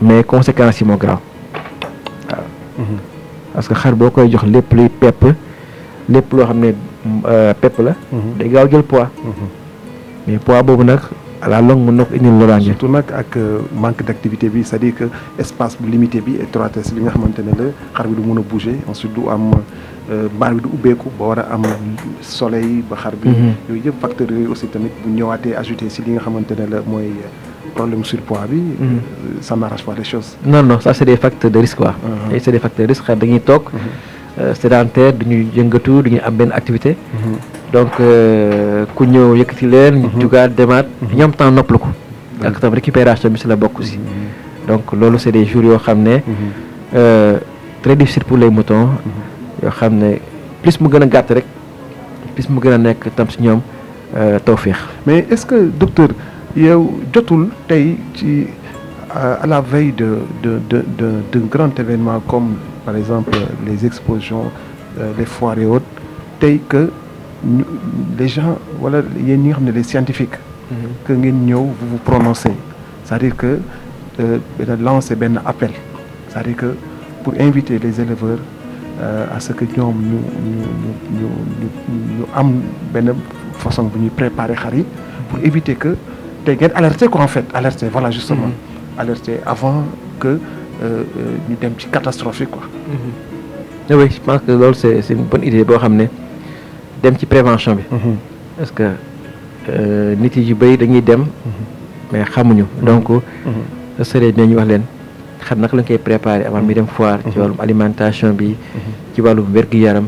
mais conséquences yi moo grave. parce que xar boo koy jox lépp luy pepp lépp loo xam ne pepp la. day gaaw jël poids. mais poids boobu nag à la longue mën na ko indil loraange. surtout nag ak manque d'activité bi c'est-à-dire que espace bu limité bi étroitesse bi nga xamante ne la xar bi du mën a bouger ensuite du am baar bi du ubbeeku ba war a am soleil ba xar bi. yooyu yëpp facteurs yooyu aussi tamit bu ñëwaatee ajouté si li nga xamante ne la mooy problème surpoids bi. ça n'arrange pas les choses. non ça c'est des facteurs de risque quoi. et c'est des facteurs de risque xar dañuy toog. sédentaire duñuy yëngatu duñuy am benn activité. donc ku ñëw yëkkati leen. jugaat demaat. ñu am temps noppalu ko. ak tam récupération bi si la bokk aussi. donc loolu c'est des jours yoo xam ne. très difficile pour les moutons. yoo xam ne plus mu gën a gàtt rek plus mu gën a nekk tam si ñoom tawféex. mais est-ce que docteur yow jotul tey ci à la veille de grands événements comme par exemple les expositions les foires et autres tey que les gens wala yéen ñi nga xam ne les scientifiques. que ngeen ñëw vous vous prononcez c'est-à-dire que lancer benn appel c'est-à-dire que pour inviter les éleveurs à ce que ñoom ñu am benn façon bu ñuy préparer xar yi pour éviter que tey ngeen alerter quoi en fait alerter voilà justement alerter avant que ñu dem ci catastrophe quoi. oui je pense que loolu c'est une bonne idée boo xam ne dem ci prévention bi. parce que nit yi yu bëri dañuy dem. mais xamuñu donc. ce serait bien ñu wax leen xam naka lañ koy préparer avant mi dem foire. ci wàllum alimentation bi. ci wàllum wér-gu-yaram.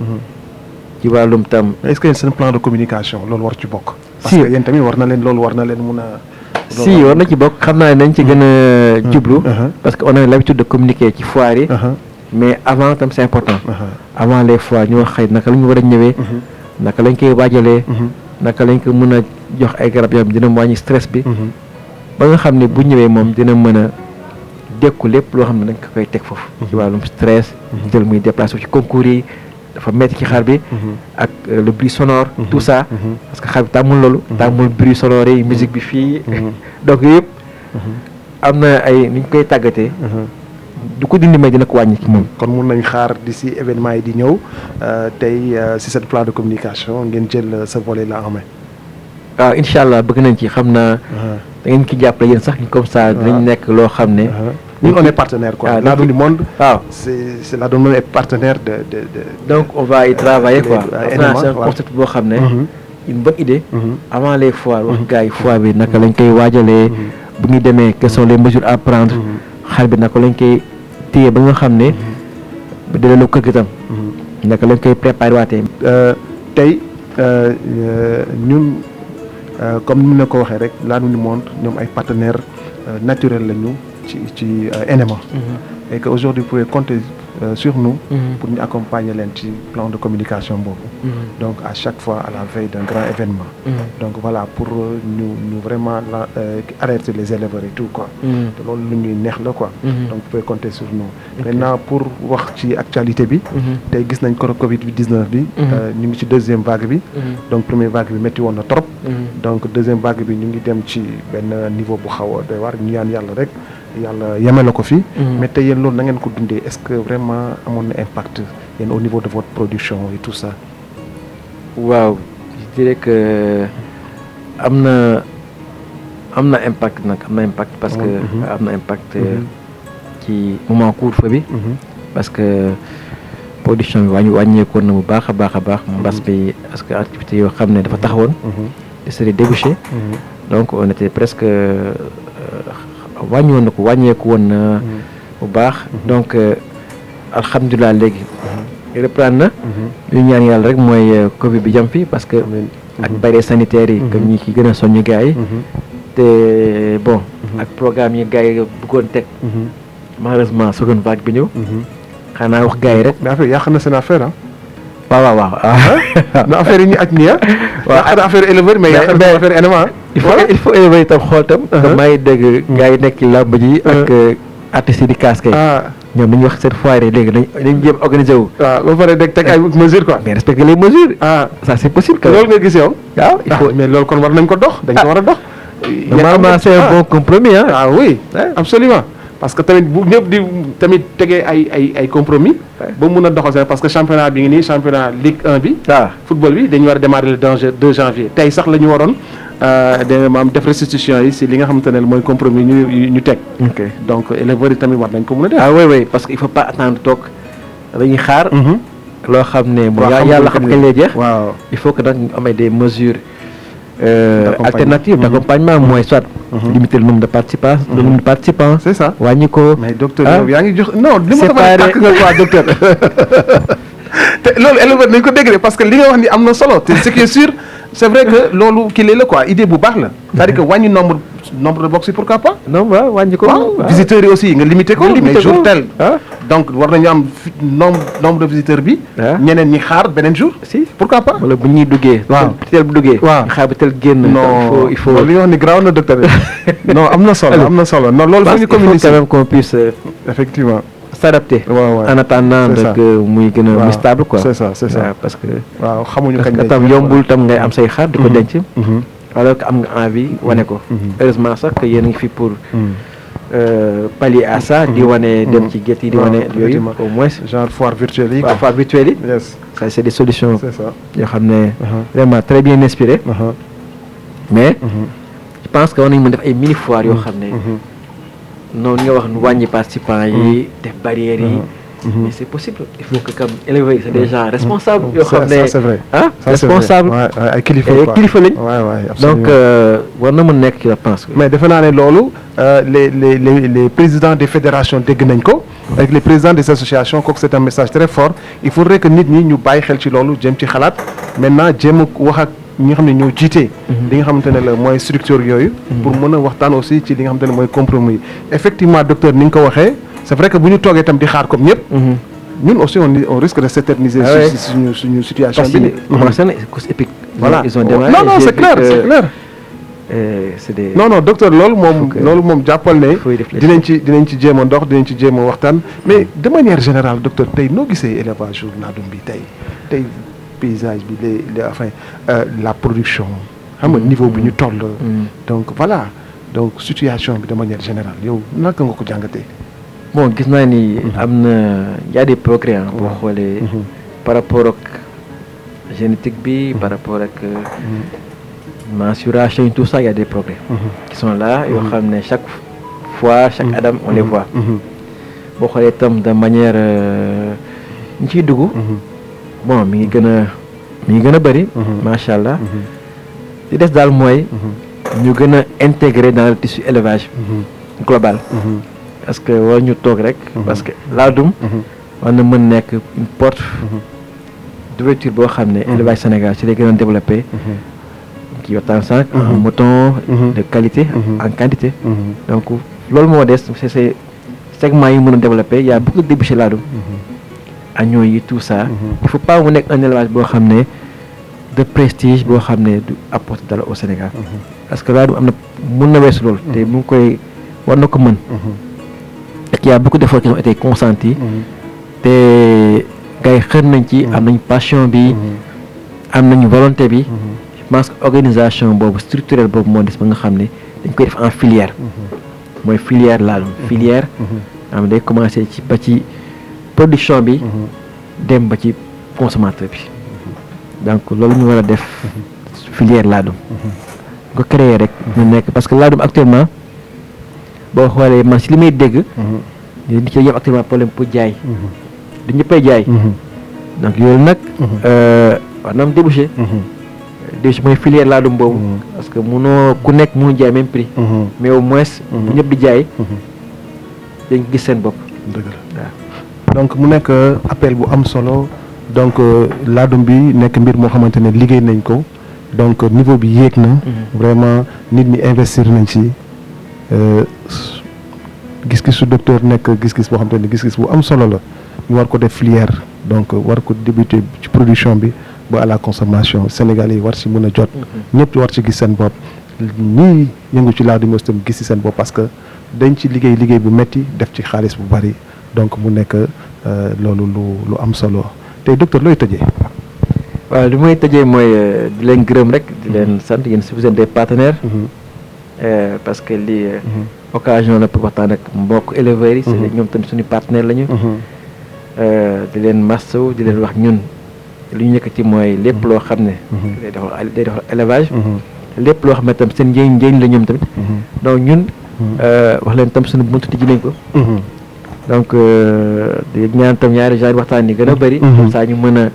ci wàllum tam. est-ce que seen plan de communication loolu war ci bokk. parce que yéen tamit war na leen mun a. si war na ci bokk xam naa ne nañ ci gën a jublu. parce que on a l'habitude de communiquer ci foire yi. mais avant tam c'est important. avant les foires ñu wax xëy naka la ñu war a ñëwee. naka lañ koy waajalee. naka lañ ko mën a jox ay garab yoo xam dina wàññi stress bi. ba nga xam ne bu ñëwee moom dina mën a dékku lépp loo xam ne dañ ko koy teg foofu. ci wàllum stress. jël muy déplacé ci concours yi dafa metti ci xar bi. ak le bruit sonore. tout ça parce que xar bi tàmmul loolu. tàmmul bruit sonore yi musique bi fii. donc yëpp am na ay ni ñu koy tàggatee. du ko dindi may dina ko wàññi ci moom. kon mun nañ xaar d'ici événement yi di ñëw tey si cette plan de communication ngeen jël ce volet là en main. waaw incha allah bëgg nañ ci xam naa. da ngeen ki jàppale yéen sax comme ça dinañ nekk loo xam ne. ñun on est partenaire quoi. La Donne du Monde. waaw c'est La Donne du Monde est partenaire de. donc on va y travailler quoi. c'est un concept boo xam ne. une bonne idée. avant les foires wax gars yi foire bi naka lañ koy waajalee. bu ñu demee quelles sont les mesures à prendre. xar bi naka lañ koy téye ba nga xam ne. bu delloo kër gi tam. naka lañ koy préparer waatee. tey ñun comme ni ma ko waxee rek Ladoum du Monde ñoom ay partenaires naturels lañu ci NMA. Et que aujourd'hui vous pouvez compter sur nous pour ñu accompagner leen ci plan de communication boobu. Donc à chaque fois à la veille d'un grand événement. Donc voilà pour ñu vraiment alerter les éleveurs et tout quoi. te loolu lu ñuy neex la quoi. Donc vous pouvez compter sur nous. Maintenant pour wax ci actualité bi. tey gis nañ ko Covid-19 bi. ñu ngi ci deuxième vague bi. donc première vague bi métti woon na trop. donc deuxième vague bi ñu ngi dem ci benn niveau bu xaw a doy waar ñu ñaan yàlla rek. yàlla yeme la ko fi. mais tey yéen loolu na ngeen ko dundee est-ce que vraiment amoon na impact yéen au niveau de votre production et tout ça. waaw je dirais que am na impact nag am na impact parce que am na impact ci moment couvre-feu bi. parce que production bi wàññeekoon na bu baax a baax mbas bi parce que activité yoo xam ne dafa taxawoon. te c'est débouché. donc on était presque. wàññeeku woon na bu baax donc alhamdulilah léegi reprendre na ñu ñaan yàlla rek mooy Covid bi jam fi parce que ak barrières sanitaires yi comme ñi ki gën a soññu gars yi te bon ak programme yi gars yi bëggoon teg malheureusement seconde vague bi ñëw xanaa wax gars yi rek mais affaire yàq na seen affaire waaw na affaire yi ñu aj nii yàq na affaire éleveur mais yàq na affaire élément il faut éleveur itam xool tam maa ngi dégg gars yi nekk ci làmb ji ak artistes yi di kaas kay ñoom dañuy wax cette foire yi léegi dañu jéem organiser wu waaw ba pare deg teg ay mesures quoi mais respecter les mesures ça c'est possible que loolu nga gis yow waaw il faut mais loolu kon war nañ ko dox dañ ko war a dox normalement c'est un bon compromis oui absolument parce que tamit bu ñëpp di tamit tegee ay compromis ba mun a doxal parce que championnat bi ngi nii championnat Ligue 1 bi football bi dañu war a démarrer le 2 janvier tey sax la ñu waroon da maam def restitution yi si li nga xamante ne mooy compromis ñu teg donc éleveurs yi tamit war nañ ko mën a def oui parce que il faut pas attendre toog dañuy xaar loo xam ne bon yàlla xam kañ lay jeex waaw il faut que nag ñu amee des mesures alternatives d'accompagnement mooy soit limiter le nombre de participants c'est ça wàññi ko mais docteur yaa ngi jox non li ma dafa tàkk nga quoi docteur te loolu éleveur nañ ko dégg parce que li nga wax ni am na solo te ce qui est sûr c'est vrai que loolu kii la quoi idée bu baax la c'est-à-dire que wàññi nombre de box yi pourquoi pas non waaw wàññi ko visiteurs yi aussi nga limiter ko mais jour tel donc war nañu am nombre de visiteurs bi ñeneen ñi xaar beneen jour si pourquoi pas wala bu ñuy duggee teel bu duggee xaar ba teel génn non il faut li nga wax ni grave na docteur non am na solo non loolu faut ñu communiquer quand même qu'on puisse effectivement s'adapter en attendant que muy gën a stable quoi c'est ça parce que waaw xamuñu kañ parce que tam yombul tam ngay am say xaar di ko denc alors que am nga envie wane ko heureusement sax que yéen a ngi fi pour pallier à ça di wane dem ci gétt yi di wane yooyu au moins genre foire virtuelle yi foire virtuelle yi ça c'est des solutions yoo xam ne vraiment très bien inspirées mais je pense que war nañu mën def ay mini foire yoo xam ne noonu nga wax nu wàññi participants yi def barrières yi mais c'est possible il faut que comme éleveurs yi c'est des gens responsables yoo xam ne c'est vrai responsable ay kilifa lañ donc war na mën nekk je pense mais defe naa ne loolu les présidents des fédérations dégg nañ ko avec les présidents des associations kooku c'est un message très fort il faudrait que nit ñi ñu bàyyi xel ci loolu jëm ci xalaat maintenant jéem a wax ak ñi nga xam ne ñoo jiite li nga xamante ne la mooy structure yooyu pour mën a waxtaan aussi ci li nga xamante ne mooy compromis effectivement docteur ni nga ko waxee c'est vrai que bu ñu toogee itam di xaar comme ñëpp ñun aussi on risque de s'éterniser suñu situation bi commencé na cause épique voilà ils ont démarré non c'est clair c'est des non docteur loolu moom jàppal ne dinañ ci jéem a ndox dinañ ci jéem a waxtaan mais de manière générale docteur tey noo gisee élevage laadum bi tey paysage bi la production xam nga niveau bi ñu toll donc voilà donc situation bi de manière générale yow naka nga ko jàngatee bon gis naa ni am na y a des progrès boo xoolee par rapport ak génétique bi par rapport ak mensuration tout ça y a des progrès qui sont là yoo xam ne chaque fois chaque adam on les voit boo xoolee itam de manière ñu ciy dugg bon mi ngi gën a bëri macha allah li des daal mooy ñu gën a intégrer dans le tissu élevage global parce que war ñu toog rek parce que laadum war na mën nekk une porte d'ouverture boo xam ne élevage Sénégal ci lay gën a développé kii waxtaan sànq en mouton de qualité en quantité donc loolu moo des c'est segments yi mën a développé y a beaucoup de débouchés laadum agneaux yi tout ça il faut pas mu nekk un élevage boo xam ne de prestige boo xam ne du apporter dara au Sénégal parce que laadum am na mën na weesu loolu te mu ngi koy war na ko mën et y a beaucoup d'efforts qui ont été consentis te gars yi xër nañ ci am nañ passion bi am nañ volonté bi je pense que organisation boobu structurelle boobu moo des ba nga xam ne dañ koy def en filière mooy filière laadum filière am day commencé ci ba ci production bi dem ba ci consommateur bi donc loolu ñu war a def filière laadum ko créer rek ñu nekk parce que laadum actuellement boo xoolee man si li may dégg nit ci yëpp actuellement problème pour jaay du ñëppay jaay donc yooyu nag war na am débouché mooy filière laadum boobu parce que munoo ku nekk mënu jaay même prix mais au moins bu ñëpp di jaay dañ gis seen bopp dëgg la waaw donc mu nekk appel bu am solo donc laadum bi nekk mbir moo xamante ne liggéey nañ ko donc niveau bi yéeg na vraiment nit ñi investir nañ ci gis-gisu docteur nekk gis-gis boo xamante ne gis-gis bu am solo la ñu war ko def filière donc war ko débuter ci production bi ba à la consommation Sénégalais yi war ci mën a jot ñëpp war ci gis seen bopp ñii yëngu ci laadum itam gis ci seen bopp parce que dañ ci liggéey bu metti def ci xaalis bu bari donc mu nekk loolu lu am solo tey docteur looy tëjee. waaw li may tëjee mooy di leen gërëm rek di leen sant yéen si vous êtes des partenaires parce que lii occasion la pour waxtaan ak mbokk éleveurs yi c'est ñoom tamit suñu partenaire lañu di leen masawu di leen wax ñun li ñu yëkkati mooy lépp loo xam ne day defal élevage lépp loo xam ne tam seen njëriñ la ñoom tamit donc ñun wax leen tam suñu buntu tijji nañ ko donc di ñaan tam ñaari genre waxtaan yi gën a bëri comme ça ñu mën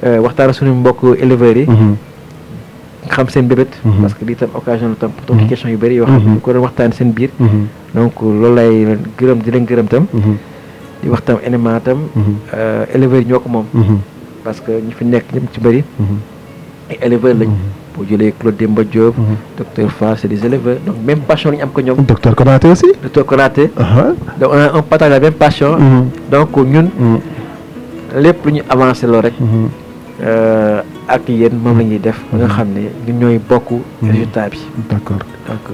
a waxtaan suñu mbokk éleveurs yi xam seen bébét parce que lii tam occasion la tam pour tontu question yu bëri yoo xam ne ko doon waxtaan seen biir donc loolu lay gërëm di leen gërëm tam di wax tam NMA tam éleveurs yi ñoo ko moom parce que ñu fi nekk ñëpp ci bëri ay éleveurs lañ boo jëlee Claude Demba Diop docteur Fall c'est des éleveurs donc même passion la ñu am ko ñoom docteur Konaté aussi docteur Konaté donc on partage la même passion donc ñun lépp lu ñu avancé loo rek ak yéen moom la ñuy def ba nga xam ne ñun ñooy bokk résultat bi d'accord donc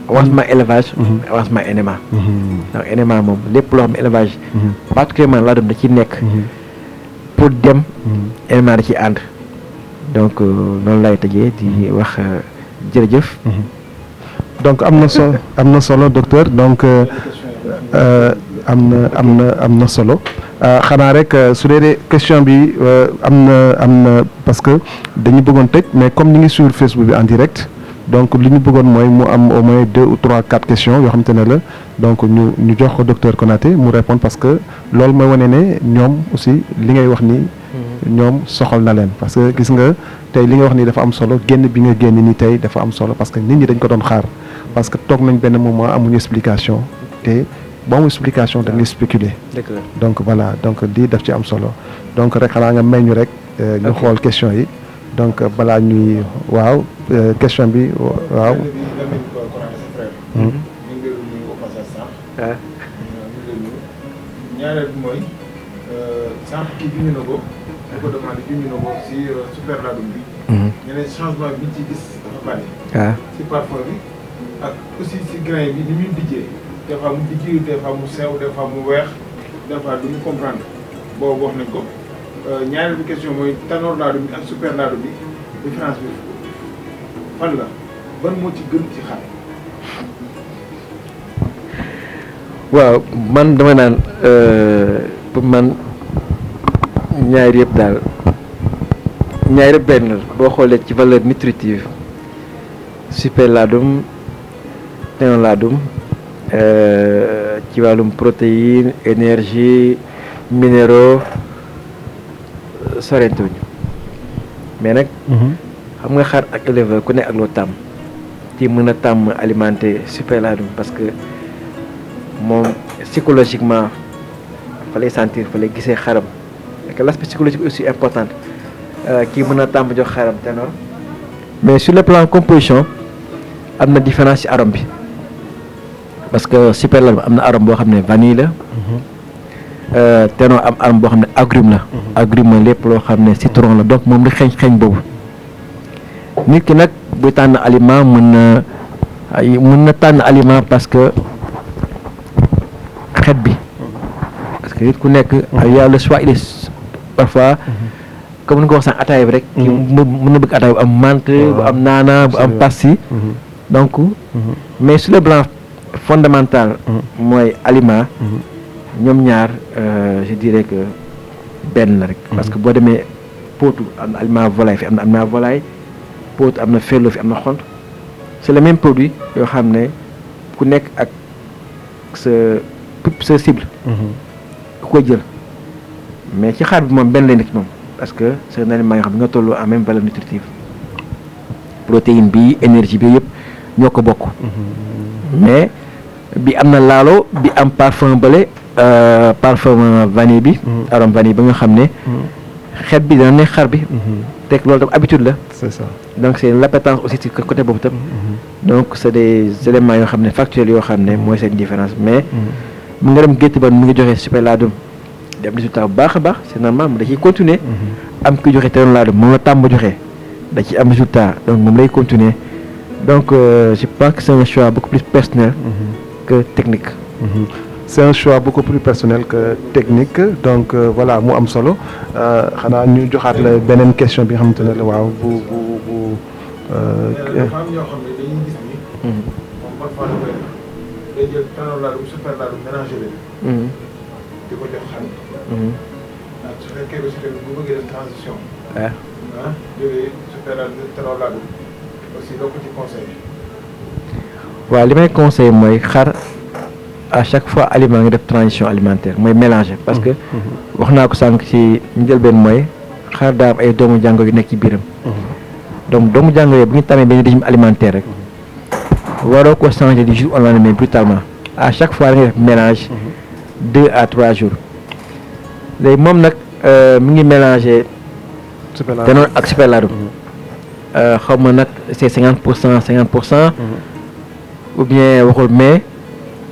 avancement élevage avancement NMA donc NMA moom lépp loo xam ne élevage particulièrement laadum da ci nekk pour dem NMA da ci ànd donc noonu lay tëjee di wax jërëjëf donc am na solo docteur donc am na solo xanaa rek su dee question bi am na parce que dañu bëggoon tëj mais comme ni ngi sur Facebook bi en direct donc li ñu bëggoon mooy mu am au moins 2 ou 3 4 questions yoo xamante ne la donc ñu jox ko docteur Konaté mu répondre parce que loolu mooy wane ne ñoom aussi li ngay wax ni ñoom soxal na leen parce que gis nga tey li nga wax ni dafa am solo génn bi nga génn ni tey dafa am solo parce que nit ñi dañ ko doon xaar parce que toog nañ benn moment amuñu explication te boo amul explication da ngay spéculer donc voilà donc lii daf ci am solo donc rek xanaa nga may ñu rek ñu xool question yi donc balaa ñuy waaw question bi waaw ñaareel bi mooy sànq kii junj na ko da ko demandé junj na ko si super laadum bi ñu ne changement bi ñu ci gis dafa bari si parfum bi ak aussi si grain bi ni muy dijjee des fois mu dijji des fois mu sew des fois mu weex des fois du ñu comprendre boobu wax nañ ko ñaareel bi question mooy tanoor laadum bi ak super laadum bi différence bi fan la ban moo ci gën ci xar waaw man dama naan pour man ñaari yëpp daal ñaari yëpp benn la boo xoolee ci valeur nutritive super laadum tanoor laadum ci wàllum protéine énergie minéraux sorentuñu mais nag xam nga xar ak éleveur ku ne ak loo tàmm ci mën a tàmm alimenter super laadum parce que moom psychologiquement fa lay sentir fa lay gisee xaram que l'aspect psychologique aussi important kii mën a tàmm jox xaram ténor mais sur le plan composition am na différence ci arôme bi parce que superladoum am na arôme boo xam ne vanille la ténor am arôme boo xam ne agrume la agrume lépp loo xam ne citron la donc moom li xeeñ boobu nit ki nag buy tànn aliment mën na tànn aliment parce que xet bi parce que nit ku nekk y a le choix il est parfois comme ni nga ko wax sànq ataaya bi rek mën na bëgg ataaya bu am menthe bu am naana bu am passi donc mais sur le plan fondamental mooy aliment ñoom ñaar je dirais que benn la rek parce que boo demee pootu am na aliment volaille fi am na aliment volaille pootu am na fello fi am na xont c'est le même produit yoo xam ne ku nekk ak sa cible ku koy jël mais ci xaar bi moom benn lay nekk moom parce que c'est un aliment yoo xam ne nga tolloo en même valeur nutritive protéine bi énergie bi yëpp ñoo ko bokk mais bi am na laalo bi am parfum bële parfum vanille bi arôme vanille ba nga xam ne xet bi dana nekk xar bi teg loolu tam habitude la c'est ça donc c'est l'appétence aussi ci côté boobu tam donc c'est des éléments yoo xam ne factuels yoo xam ne mooy seen différence mais mu nga dem gétt ba mu ngi joxe superladoum di am résultat bu baax a baax c'est normal mu da ciy continuer am ki joxe ténor moom la tàmm joxe da ci am résultat donc moom lay continuer donc je pense que c'est un choix beaucoup plus personnel que technique c'est un choix beaucoup plus personnel que technique donc voilà mu am solo xanaa ñu joxaat la beneen question bi nga xamante ne la waaw bu dafa am ñoo xam ne dañuy gis ni moom parfois dafay day jël ténor superladoum mélangé leen di ko jox xale su fekkee aussi tamit bu bëggee def transition jógee superladoum ténor aussi loo ko ci conseillé waaw li may conseillé mooy xar à chaque fois aliment nga def transition alimentaire mooy mélanger parce que wax naa ko sànq ci njëlbeen mooy xar daa am ay doomu jàngoro yu nekk ci biiram donc doomu jàngoro bu ñu tamee benn régime alimentaire rek waroo ko changer du jour au lendemain brutalement à chaque fois da ngay def mélange 2 à 3 jours léegi moom nag mi ngi mélanger ténor ak superladoum xaw ma nag c'est 50% ou bien waxul mais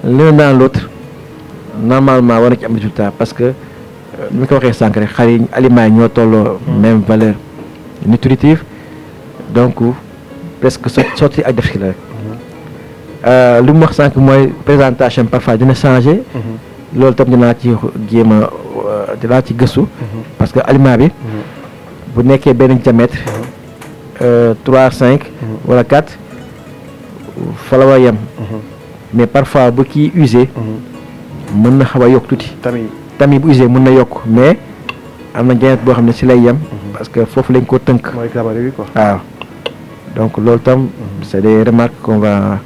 l'un dans l'autre normalement war na ci am résultat parce que ni ma ko waxee sànq rek xar yi aliments yi ñoo tolloo même valeur nutritive donc presque sotti ak def ci la rek li mu wax sànq mooy présentation parfois dina changer loolu tam dinaa ci jéem a dinaa ci gëstu parce que aliment bi bu nekkee benn diamètre 3-5 wala 4 fa la war a yem mais parfois bu kii usé mën na xaw a yokk tuuti tamit bu usé mën na yokk mais am na diamètre boo xam ne ci lay yem parce que foofu lañ ko tënk mooy gabarit bi quoi waaw donc loolu tam c'est des remarques qu'on va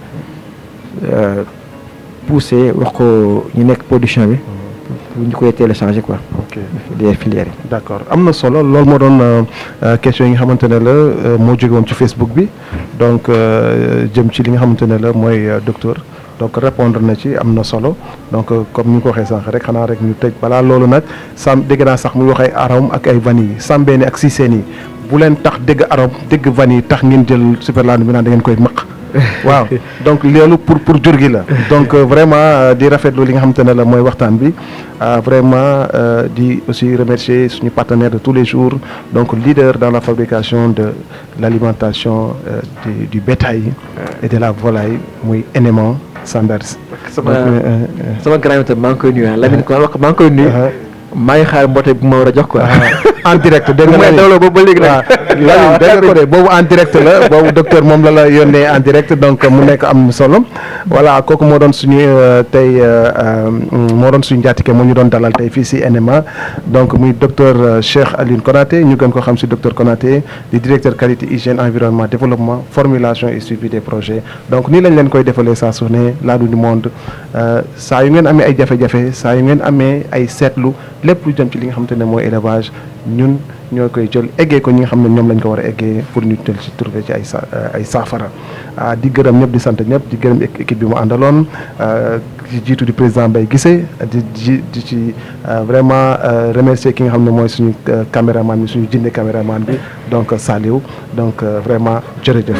pousser wax ko ñu nekk production bi pour ñu koy télécharger quoi des filières yi d'accord am na solo loolu moo doon question yi nga xamante ne la moo jóge woon ci Facebook bi donc jëm ci li nga xamante ne la mooy docteur donc répondre na ci am na solo donc comme ni nga ko waxee sànq rek xanaa rek ñu tëj balaa loolu nag sam dégg naa sax muy wax ay arôme ak ay vanille sambeen ak siseen yi bu leen tax dégg arôme dégg vanille tax ngeen jël superladoum bi naan da ngeen koy maq waaw donc loolu pour jur gi la donc vraiment di rafetlu li nga xamante ne la mooy waxtaan bi vraiment di aussi remercier suñu partenaire de tous les jours donc leader dans la fabrication de l'alimentation du bétail et de la volaille muy NMA Sanders. sama grand bi maa ngi koy nuyu Lamine ko wax maa ngi koy nuyu. maa ngi xaar mboote bi ma war a jox quoi. en direct dégg nga may dawloo boobu ba léegi nag. waaw dégg nga ko de boobu en direct la boobu docteur moom la yónnee en direct donc mu nekk am solo voilà kooku moo doon suñu tey moo doon suñu njaatige moo ñu doon dalal tey fii si NMA donc muy docteur Cheikh Alioune Konaté ñu gën ko xam si docteur Konaté di directeur qualité hygiène environnement développement formulation et suivi des projets donc nii lañ leen koy defalee saa su ne Ladoum du Monde saa yu ngeen amee ay jafe-jafe saa yu ngeen amee ay seetlu lépp lu jëm ci li nga xamante ne mooy élevage ñun ñoo koy jël eggee ko ñi nga xam ne ñoom lañ ko war a eggee pour ñu jël ci trouver ci ay saafara di gërëm ñëpp di sant ñëpp di gërëm équipe bi mu àndaloon ci jiitu di président Mbaye Guissé di ci vraiment remercier ki nga xam ne mooy suñu caméraman bi suñu jinne caméraman bi donc Saliou donc vraiment jërëjëf.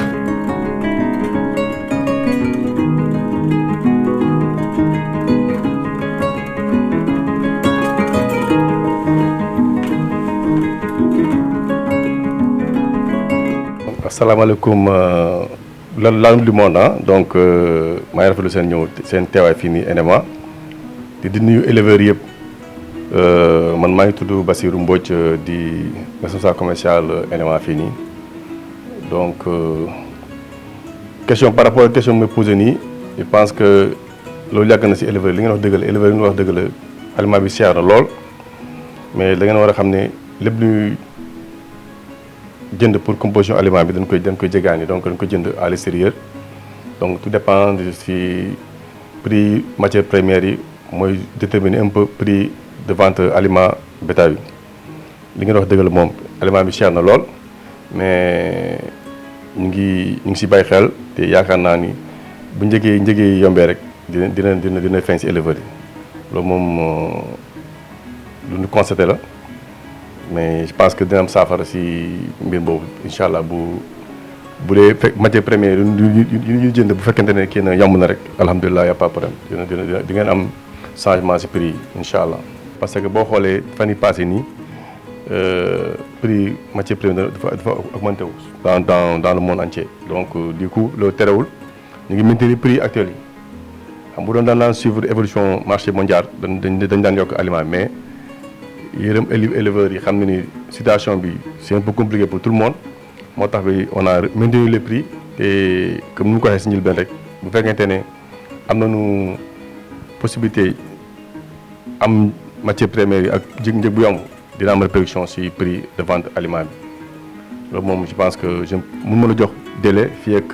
asalaamaaleykum Ladoum du monde donc maa ngi rafetlu seen ñëw seen teewaay fii nii NMA di nuyu éleveurs yëpp man maa ngi tudd Bassirou Mbodj di responsable commercial NMA fii nii donc question par rapport ak question bi may posé nii je pense que loolu yàgg na si éleveurs li ngeen wax dëgg la éleveurs yi ngeen wax dëgg la aliment bi cher na lool mais da ngeen war a xam ne lépp luy jënd pour composition aliment bi dañ koy jégaani donc dañ ko jënd à l'extérieur donc tout dépend de si prix matière première yi mooy déterminer un peu prix de vente aliment bétail bi li ngeen wax dëgg la moom aliment bi cher na lool mais ñu ngi si bàyyi xel te yaakaar naa ni bu njëgee yombee rek dina feeñ si éleveurs yi loolu moom lu ñu constaté la mais je pense que dina am saafara si mbir boobu incha allah bu dee matière première yu ñu jënd bu fekkente ne kii na yomb na rek alhamdulilah y a pas problème di ngeen am changement si prix yi incha allah. parce que boo xoolee fan yi passé nii prix matière première dafa augmenté wu dans le monde entier donc du coup loolu terewul ñu ngi maintenir prix actuel yi xam bu doon daan suivre évolution marché mondial dañ daan yokk aliment mais. yërëm éleveurs yi xam ne ni situation bi c'est un peu compliqué pour tout le monde moo tax bi on a maintenu les prix et comme ni ñu ko waxee si njëlbeen rek bu fekkente ne am nañu possibilité am matière première yi ak njëg bu yomb dina am répercussion si prix de vente aliment bi loolu moom je pense que je mun ma la jox délai fii ak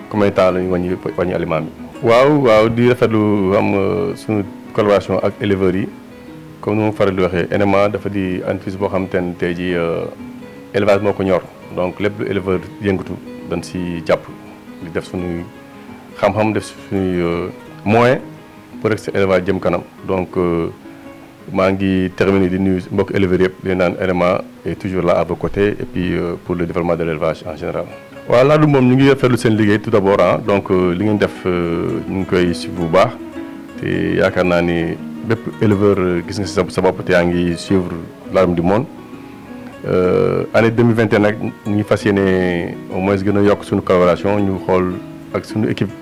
combien de temps la ñu wàññi aliment bi. waaw di rafetlu am suñu collaboration ak éleveurs yi. comme ni ma faral di waxee NMA dafa di entreprise boo xam te ne tey jii élevage moo ko ñor donc lépp lu éleveur yëngatu dañ si jàpp di def suñuy xam-xam def suñuy moyen pour rek sa élevage jëm kanam donc maa ngi terminer di nuyu mbokk éleveurs yëpp di naan NMA est toujours là à vos côtés et puis pour le développement de l'élevage en général. waaw Ladoum moom ñu ngi rafetlu seen liggéey tout d'abord donc li ngeen def ñu ngi koy suivre bu baax te yaakaar naa ni. bépp éleveur gis nga si sa bopp te yaa ngi suivre Ladoum du monde année 2021 nag ñu ngi fas yéene au moins gën a yokk suñu collaboration ñu xool ak suñu équipe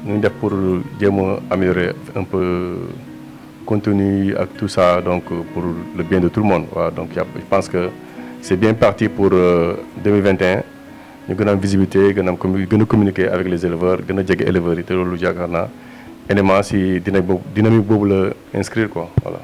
ñu ngi def pour jéem a améliorer un peu contenu ak tout ça donc pour le bien de tout le monde waaw donc je pense que c'est bien parti pour 2021 ñu gën a am visibilité gën a communiquer avec les éleveurs gën a jege éleveurs yi te loolu yaakaar naa NMA si dynamique boobu la inscrire quoi voilà.